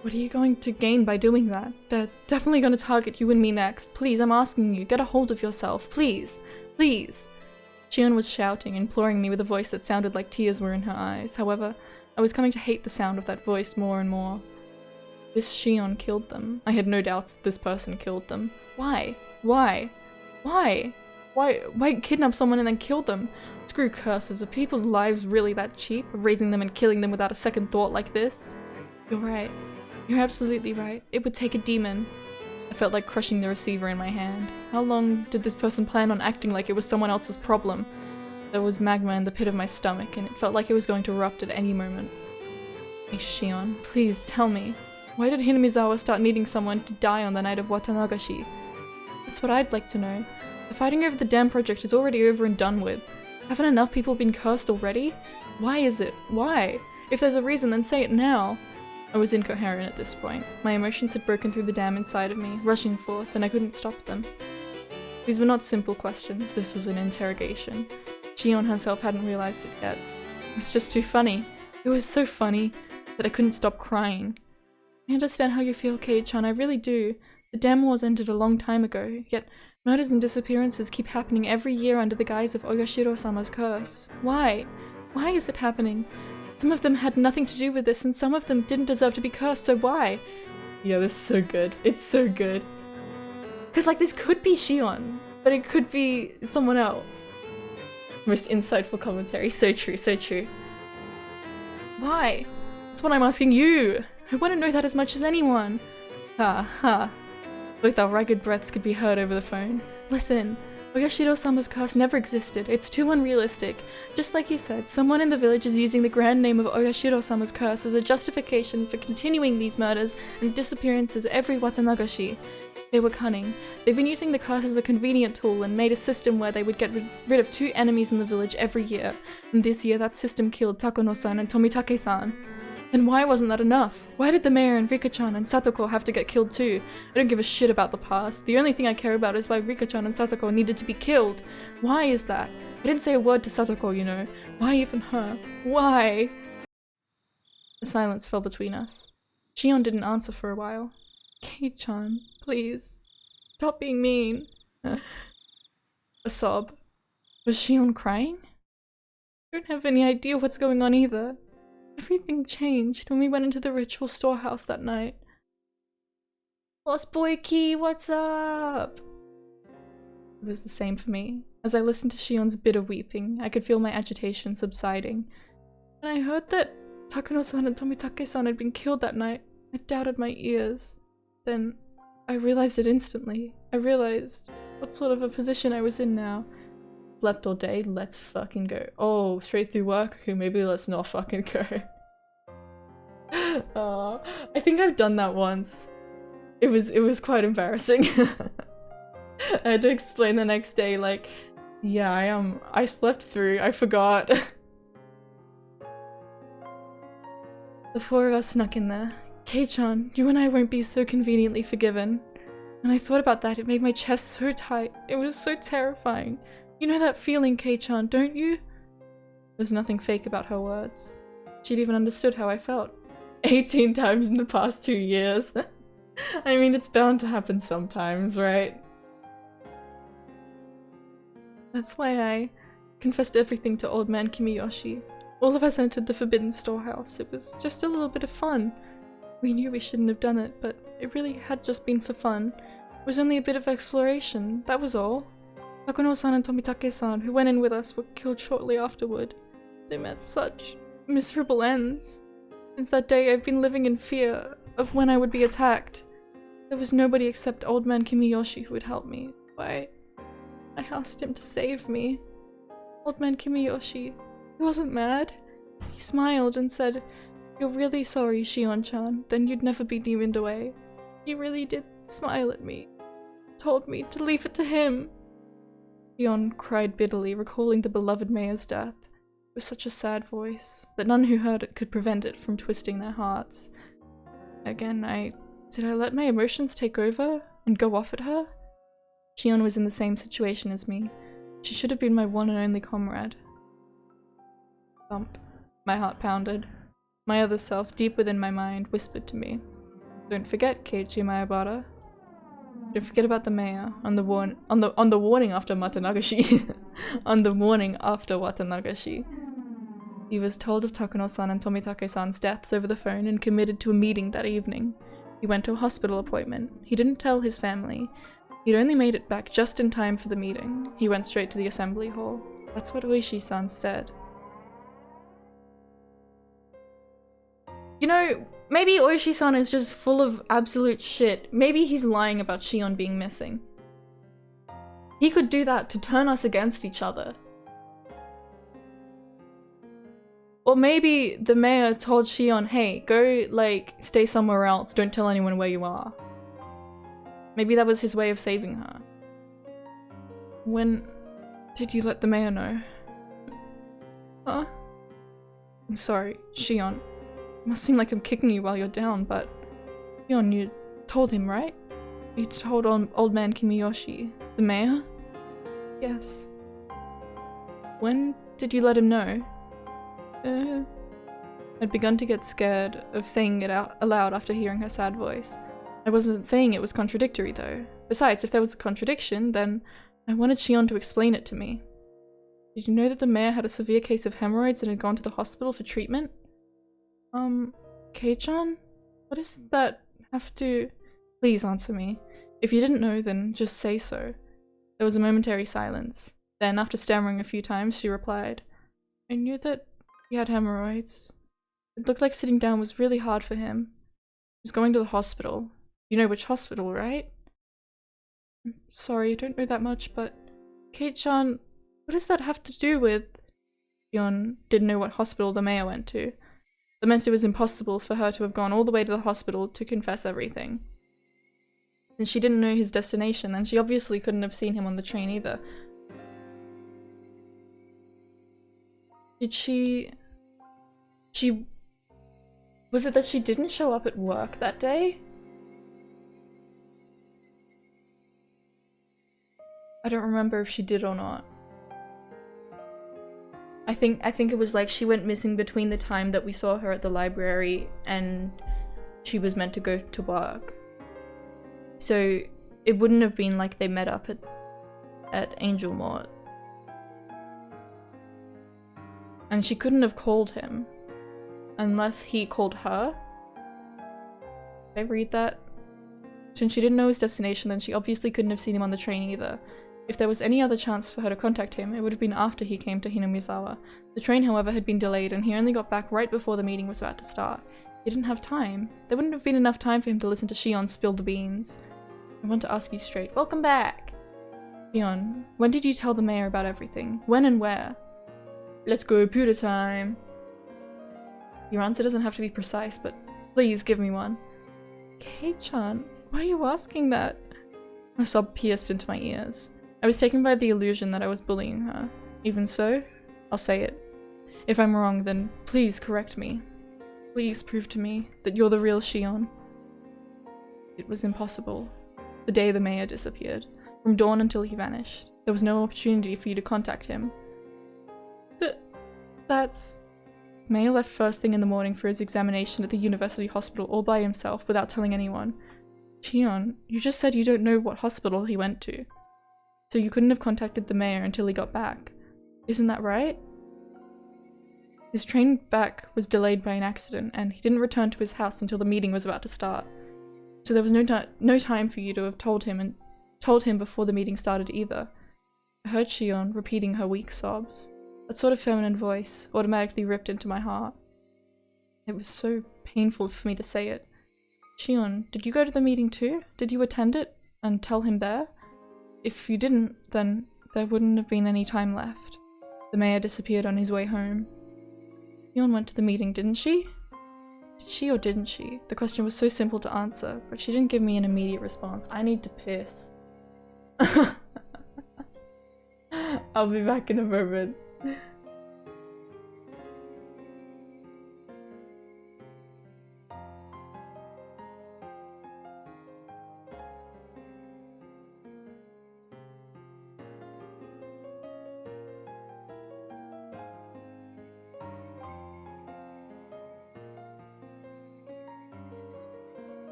What are you going to gain by doing that? They're definitely going to target you and me next. Please, I'm asking you, get a hold of yourself. Please. Please. Shion was shouting, imploring me with a voice that sounded like tears were in her eyes. However, I was coming to hate the sound of that voice more and more. This Shion killed them. I had no doubts that this person killed them. Why? Why? Why? Why kidnap someone and then kill them? Screw curses. Are people's lives really that cheap? Raising them and killing them without a second thought like this? You're right. You're absolutely right. It would take a demon. I felt like crushing the receiver in my hand. How long did this person plan on acting like it was someone else's problem? There was magma in the pit of my stomach, and it felt like it was going to erupt at any moment. Hey Shion, please tell me, why did Hinamizawa start needing someone to die on the night of Watanagashi? That's what I'd like to know. The fighting over the dam project is already over and done with. Haven't enough people been cursed already? Why is it? Why? If there's a reason, then say it now. I was incoherent at this point. My emotions had broken through the dam inside of me, rushing forth, and I couldn't stop them. These were not simple questions, this was an interrogation. Shion herself hadn't realized it yet. It was just too funny. It was so funny that I couldn't stop crying. I understand how you feel, Kei-chan, I really do. The dam wars ended a long time ago, yet murders and disappearances keep happening every year under the guise of Oyashiro-sama's curse. Why? Why is it happening? Some of them had nothing to do with this, and some of them didn't deserve to be cursed, so why? Yeah, this is so good. It's so good. Because, like, this could be Shion, but it could be someone else. Most insightful commentary. So true, so true. Why? That's what I'm asking you. I want to know that as much as anyone. Ha ha. Both our ragged breaths could be heard over the phone. Listen, Oyashiro-sama's curse never existed. It's too unrealistic. Just like you said, someone in the village is using the grand name of Oyashiro-sama's curse as a justification for continuing these murders and disappearances every Watanagashi. They were cunning. They've been using the curse as a convenient tool and made a system where they would get rid of 2 enemies in the village every year. And this year that system killed Takono-san and Tomitake-san. Then why wasn't that enough? Why did the mayor and Rika-chan and Satoko have to get killed too? I don't give a shit about the past. The only thing I care about is why Rika-chan and Satoko needed to be killed. Why is that? I didn't say a word to Satoko, you know. Why even her? Why? A silence fell between us. Shion didn't answer for a while. Kei-chan, please. Stop being mean. A sob. Was Shion crying? I don't have any idea what's going on either. Everything changed when we went into the ritual storehouse that night. Lost Boy Key, what's up? It was the same for me. As I listened to Shion's bitter weeping, I could feel my agitation subsiding. When I heard that Takuno-san and Tomitake-san had been killed that night, I doubted my ears. Then I realized it instantly. I realized what sort of a position I was in now. Slept all day, let's fucking go. Oh, straight through work? Okay, maybe let's not fucking go. I think I've done that once. It was quite embarrassing. I had to explain the next day, like, yeah, I slept through, I forgot. The 4 of us snuck in there. Kei-chan, you and I won't be so conveniently forgiven. When I thought about that, it made my chest so tight. It was so terrifying. You know that feeling, Kei-chan, don't you? There's nothing fake about her words. She'd even understood how I felt. 18 times in the past 2 years. I mean, it's bound to happen sometimes, right? That's why I confessed everything to old man Kimiyoshi. All of us entered the forbidden storehouse. It was just a little bit of fun. We knew we shouldn't have done it, but it really had just been for fun. It was only a bit of exploration, that was all. Takuno-san and Tomitake-san, who went in with us, were killed shortly afterward. They met such miserable ends. Since that day, I've been living in fear of when I would be attacked. There was nobody except old man Kimiyoshi who would help me, so I asked him to save me. Old man Kimiyoshi, he wasn't mad. He smiled and said, "You're really sorry, Shion-chan, then you'd never be demoned away." He really did smile at me. Told me to leave it to him. Shion cried bitterly, recalling the beloved mayor's death. It was such a sad voice, that none who heard it could prevent it from twisting their hearts. Again, did I let my emotions take over and go off at her? Shion was in the same situation as me. She should have been my one and only comrade. Thump. My heart pounded. My other self, deep within my mind, whispered to me, "Don't forget, Keiichi Mayabara. Don't forget about the mayor on the warning after Watanagashi." On the morning after Watanagashi. He was told of Takuno-san and Tomitake-san's deaths over the phone and committed to a meeting that evening. He went to a hospital appointment. He didn't tell his family. He'd only made it back just in time for the meeting. He went straight to the assembly hall. That's what OOISHI-san said. You know, maybe OOISHI-san is just full of absolute shit. Maybe he's lying about Shion being missing. He could do that to turn us against each other. Or maybe the mayor told Shion, hey, go, like, stay somewhere else, don't tell anyone where you are. Maybe that was his way of saving her. When did you let the mayor know? Huh? I'm sorry, Shion. It must seem like I'm kicking you while you're down, but... Shion, you told him, right? You told old man Kimiyoshi. The mayor? Yes. When did you let him know? I'd begun to get scared of saying it out aloud after hearing her sad voice. I wasn't saying it was contradictory though. Besides, if there was a contradiction, then I wanted Shion to explain it to me. Did you know that the mayor had a severe case of hemorrhoids and had gone to the hospital for treatment? Kei-chan? What does that have to— Please answer me. If you didn't know, then just say so. There was a momentary silence. Then, after stammering a few times, she replied, I knew that he had hemorrhoids. It looked like sitting down was really hard for him. He was going to the hospital. You know which hospital, right? I'm sorry, I don't know that much, but... Kei-chan, what does that have to do with— Shion didn't know what hospital the mayor went to. That meant it was impossible for her to have gone all the way to the hospital to confess everything. And she didn't know his destination, and she obviously couldn't have seen him on the train either. Did she... Was it that she didn't show up at work that day? I don't remember if she did or not. I think it was like she went missing between the time that we saw her at the library and she was meant to go to work. So it wouldn't have been like they met up at Angel Mort. And she couldn't have called him unless he called her. Did I read that? Since she didn't know his destination, then she obviously couldn't have seen him on the train either. If there was any other chance for her to contact him, it would have been after he came to Hinamizawa. The train, however, had been delayed and he only got back right before the meeting was about to start. He didn't have time. There wouldn't have been enough time for him to listen to Shion spill the beans. I want to ask you straight. Welcome back! Shion, when did you tell the mayor about everything? When and where? Let's go pewter time. Your answer doesn't have to be precise, but please give me one. Kei-chan, why are you asking that? A sob pierced into my ears. I was taken by the illusion that I was bullying her. Even so, I'll say it. If I'm wrong, then please correct me. Please prove to me that you're the real Shion. It was impossible. The day the mayor disappeared. From dawn until he vanished. There was no opportunity for you to contact him. But that's... Mayor left first thing in the morning for his examination at the university hospital all by himself without telling anyone. Shion, you just said you don't know what hospital he went to. So you couldn't have contacted the mayor until he got back. Isn't that right? His train back was delayed by an accident, and he didn't return to his house until the meeting was about to start. So there was no time for you to have told him before the meeting started either. I heard Shion repeating her weak sobs. That sort of feminine voice automatically ripped into my heart. It was so painful for me to say it. Shion, did you go to the meeting too? Did you attend it and tell him there? If you didn't, then there wouldn't have been any time left. The mayor disappeared on his way home. Shion went to the meeting, didn't she? Did she or didn't she? The question was so simple to answer, but she didn't give me an immediate response. I need to piss. I'll be back in a moment.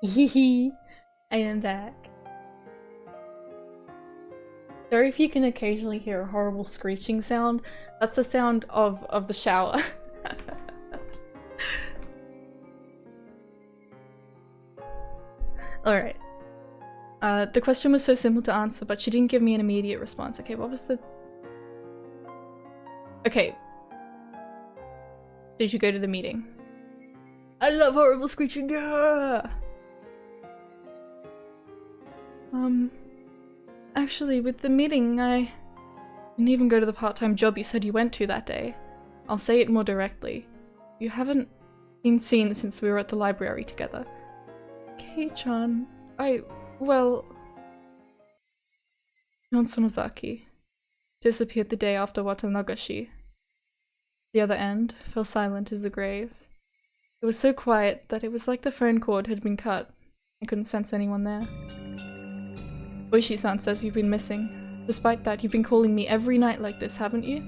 I am back. Sorry if you can occasionally hear a horrible screeching sound. That's the sound of the shower. Alright. The question was so simple to answer, but she didn't give me an immediate response. Okay, what was the... Okay. Did you go to the meeting? I love horrible screeching! Yeah! Actually, with the meeting, I didn't even go to the part-time job you said you went to that day. I'll say it more directly. You haven't been seen since we were at the library together. Kei-chan, well... Yon Sonozaki disappeared the day after Watanagashi. The other end fell silent as the grave. It was so quiet that it was like the phone cord had been cut. I couldn't sense anyone there. OOISHI-san says you've been missing. Despite that, you've been calling me every night like this, haven't you?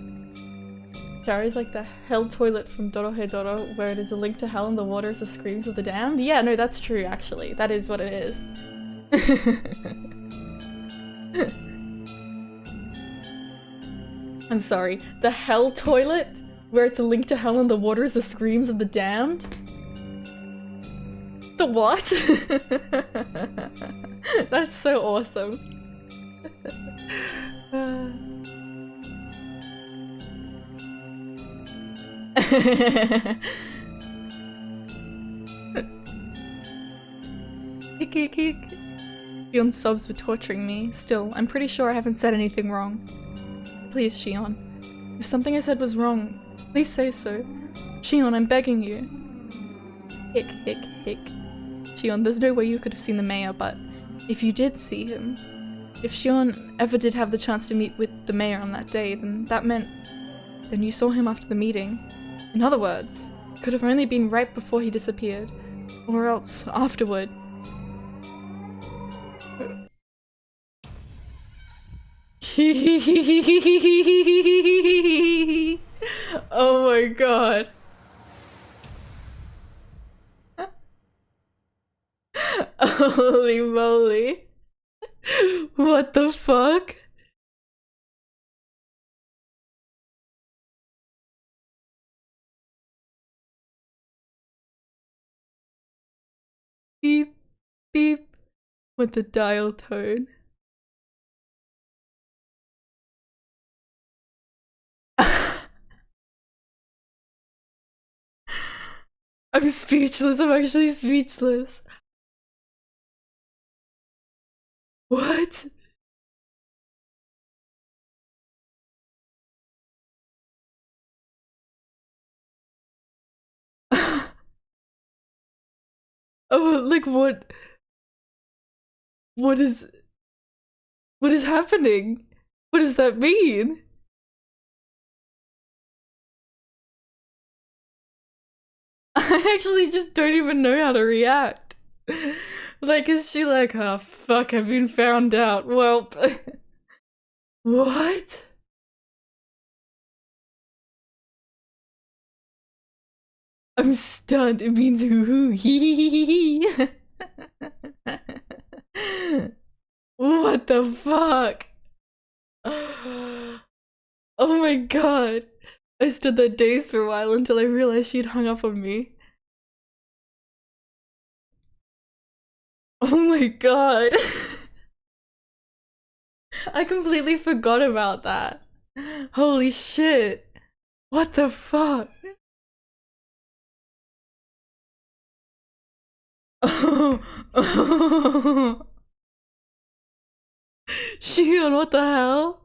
Shower is like the hell toilet from Dorohedoro, where it is a link to hell and the water is the screams of the damned? Yeah, no, that's true, actually. That is what it is. I'm sorry. The hell toilet? Where it's a link to hell and the water is the screams of the damned? The what? That's so awesome. Shion's sobs were torturing me. Still, I'm pretty sure I haven't said anything wrong. Please, Shion. If something I said was wrong, please say so. Shion, I'm begging you. Hick, hick, hick. Shion, there's no way you could have seen the mayor, but if you did see him, if Shion ever did have the chance to meet with the mayor on that day, then that meant then you saw him after the meeting. In other words, it could have only been right before he disappeared, or else afterward. Oh my god. Holy moly. What the fuck? Beep, beep, with the dial tone. I'm speechless, I'm actually speechless. What? Oh, like what is happening? What does that mean? I actually just don't even know how to react. Like, is she like, oh fuck, I've been found out. Well, what? I'm stunned. It means hoo hee. What the fuck? Oh my god. I stood there dazed for a while until I realized she'd hung up on me. Oh my god. I completely forgot about that. Holy shit. What the fuck? Oh. Shion, what the hell?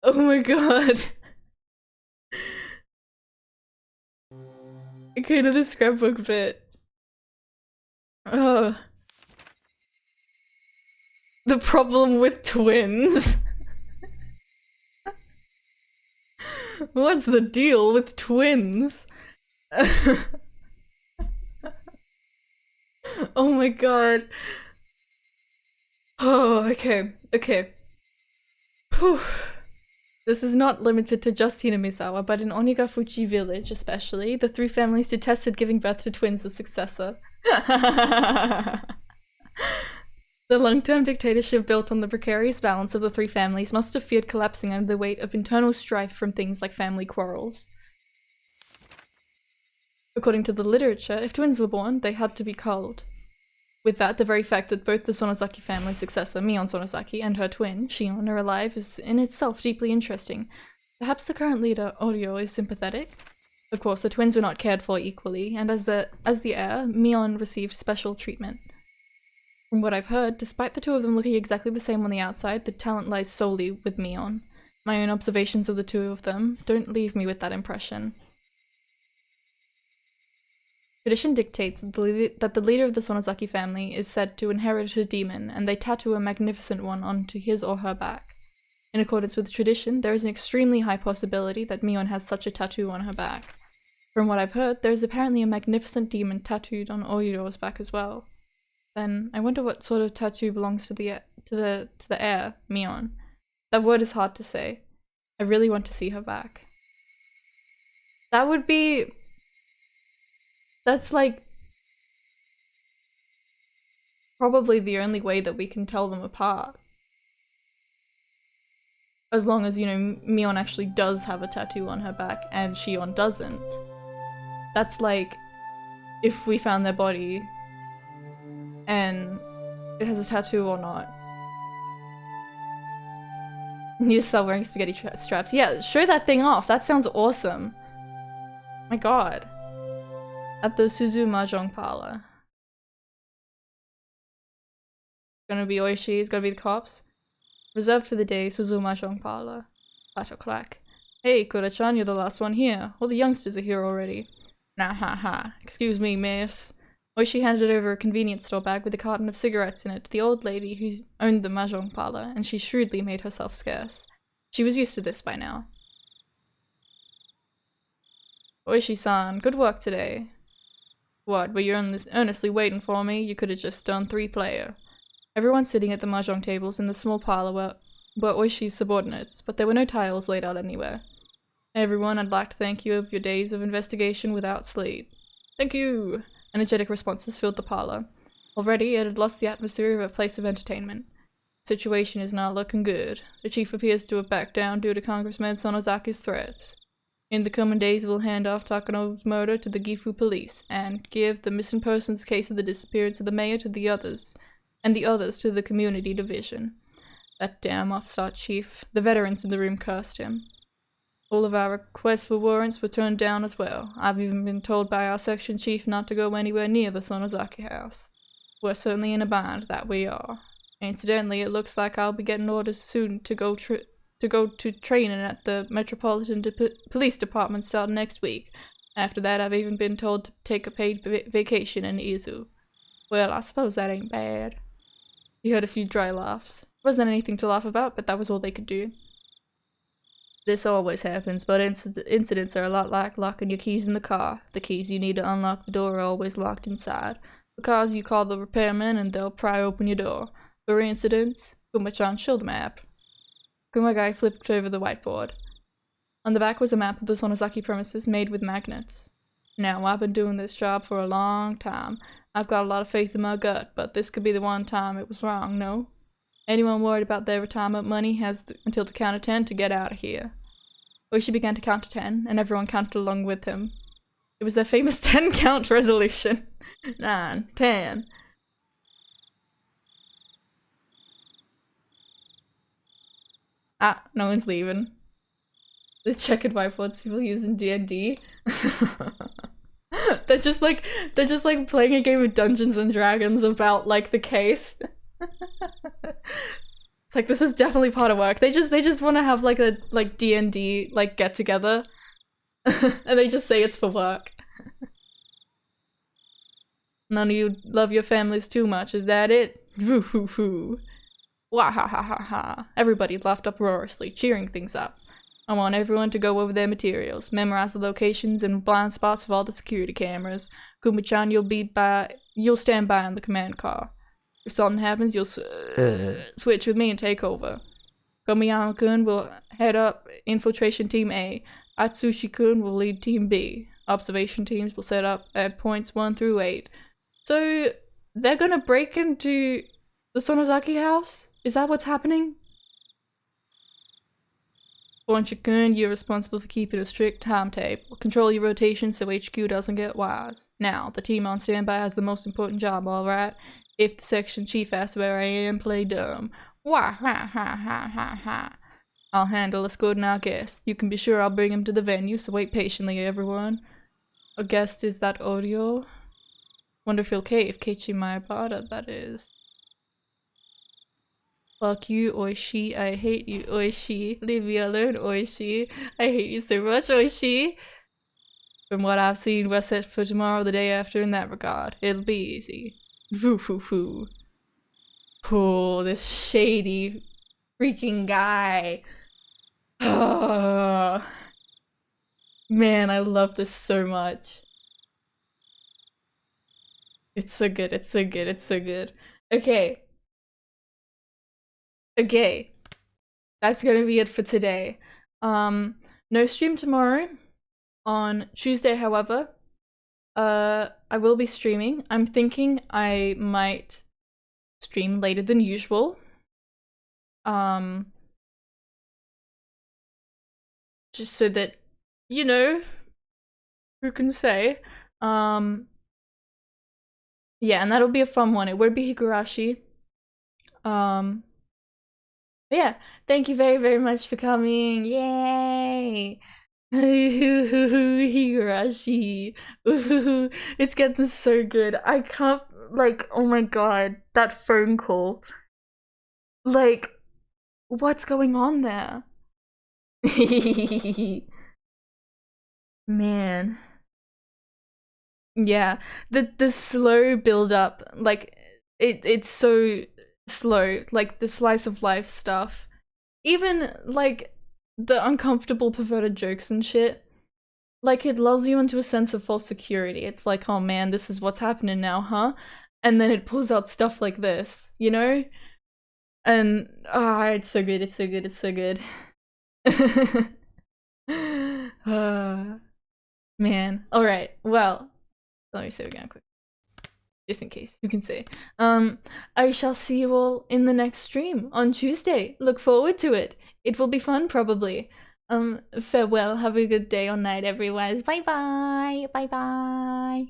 Oh my god. Okay, to the scrapbook bit. The problem with twins. What's the deal with twins? Oh my god. Oh, okay. Whew. This is not limited to just Hinamizawa, but in Onigafuchi village especially, the three families detested giving birth to twins as successor. The long-term dictatorship built on the precarious balance of the three families must have feared collapsing under the weight of internal strife from things like family quarrels. According to the literature, if twins were born, they had to be culled. With that, the very fact that both the Sonozaki family successor, Mion Sonozaki, and her twin, Shion, are alive is in itself deeply interesting. Perhaps the current leader, Oryo, is sympathetic? Of course, the twins were not cared for equally, and as the heir, Mion received special treatment. From what I've heard, despite the two of them looking exactly the same on the outside, the talent lies solely with Mion. My own observations of the two of them don't leave me with that impression. Tradition dictates that the leader of the Sonozaki family is said to inherit a demon, and they tattoo a magnificent one onto his or her back. In accordance with tradition, there is an extremely high possibility that Mion has such a tattoo on her back. From what I've heard, there is apparently a magnificent demon tattooed on Oiro's back as well. Then I wonder what sort of tattoo belongs to the heir, Mion. That word is hard to say. I really want to see her back. That's like probably the only way that we can tell them apart. As long as, you know, Mion actually does have a tattoo on her back and Shion doesn't. That's like if we found their body and it has a tattoo or not. You need to start wearing spaghetti straps. Yeah, show that thing off. That sounds awesome. My god. At the Suzu Mahjong parlor. Gonna be Oishi, it's gonna be the cops. Reserved for the day, Suzu Mahjong parlor. Clatter clack. Hey, Kura-chan, you're the last one here. All the youngsters are here already. Nah ha ha. Excuse me, miss. Oishi handed over a convenience store bag with a carton of cigarettes in it to the old lady who owned the Mahjong parlor, and she shrewdly made herself scarce. She was used to this by now. Oishi-san, good work today. What, were you earnestly waiting for me? You could have just done 3-player. Everyone sitting at the mahjong tables in the small parlor were Oishi's subordinates, but there were no tiles laid out anywhere. Everyone, I'd like to thank you for your days of investigation without sleep. Thank you! Energetic responses filled the parlor. Already, it had lost the atmosphere of a place of entertainment. The situation is not looking good. The chief appears to have backed down due to Congressman Sonozaki's threats. In the coming days, we'll hand off Takano's murder to the Gifu police, and give the missing persons case of the disappearance of the mayor to the others, and the others to the community division. That damn upstart chief. The veterans in the room cursed him. All of our requests for warrants were turned down as well. I've even been told by our section chief not to go anywhere near the Sonozaki house. We're certainly in a bind, that we are. Incidentally, it looks like I'll be getting orders soon to go to training at the Metropolitan Police Department starting next week. After that, I've even been told to take a paid vacation in Izu. Well, I suppose that ain't bad. He heard a few dry laughs. Wasn't anything to laugh about, but that was all they could do. This always happens, but incidents are a lot like locking your keys in the car. The keys you need to unlock the door are always locked inside. Because you call the repairman and they'll pry open your door. For incidents, Kuma-chan, show the map. Kumagai flipped over the whiteboard. On the back was a map of the Sonozaki premises made with magnets. Now, I've been doing this job for a long time. I've got a lot of faith in my gut, but this could be the one time it was wrong, no? Anyone worried about their retirement money has until the count of 10 to get out of here. Oishi began to count to 10, and everyone counted along with him. It was their famous 10-count resolution. 9, 10. Ah, no one's leaving. The checkered whiteboards people use in D&D. They're just like playing a game of Dungeons and Dragons about like the case. It's like, this is definitely part of work. They just want to have like a D&D like get together, and they just say it's for work. None of you love your families too much, is that it? Woo hoo hoo. Wah ha ha ha ha. Everybody laughed uproariously, cheering things up. I want everyone to go over their materials, memorize the locations and blind spots of all the security cameras. Kuma-chan, you'll stand by in the command car. If something happens, you'll switch with me and take over. Komiyama-kun will head up Infiltration Team A. Atsushi-kun will lead Team B. Observation teams will set up at points 1 through 8. So they're gonna break into the Sonozaki house? Is that what's happening? Bonchi-kun, you're responsible for keeping a strict timetable. Control your rotation so HQ doesn't get wise. Now, the team on standby has the most important job, alright? If the section chief asks where I am, play dumb. Wah ha ha ha ha ha. I'll handle escorting our guest. You can be sure I'll bring him to the venue, so wait patiently, everyone. A guest is that audio? Wonder if he'll cave. Keiichi Maebara, that is. Fuck you, Oishi. I hate you, Oishi. Leave me alone, Oishi. I hate you so much, Oishi. From what I've seen, we're set for tomorrow, the day after in that regard. It'll be easy. Foo foo foo. Oh, this shady freaking guy. Man, I love this so much. It's so good, it's so good, it's so good. Okay. Okay. That's gonna be it for today. No stream tomorrow. On Tuesday, however, I will be streaming. I'm thinking I might stream later than usual. Just so that, you know, who can say? Yeah, and that'll be a fun one. It won't be Higurashi. Yeah, thank you very, very much for coming. Yay! Higurashi. It's getting so good. I can't, like, oh my god, that phone call. Like, what's going on there? Man. Yeah, the slow build up, like it's so slow, like the slice of life stuff. Even like the uncomfortable perverted jokes and shit. Like it lulls you into a sense of false security. It's like, oh man, this is what's happening now, huh? And then it pulls out stuff like this, you know? And it's so good, it's so good, it's so good. Man. Alright, well. Let me save again quick. Just in case, you can say. I shall see you all in the next stream on Tuesday. Look forward to it. It will be fun, probably. Farewell, have a good day or night, everyone. Bye bye! Bye bye!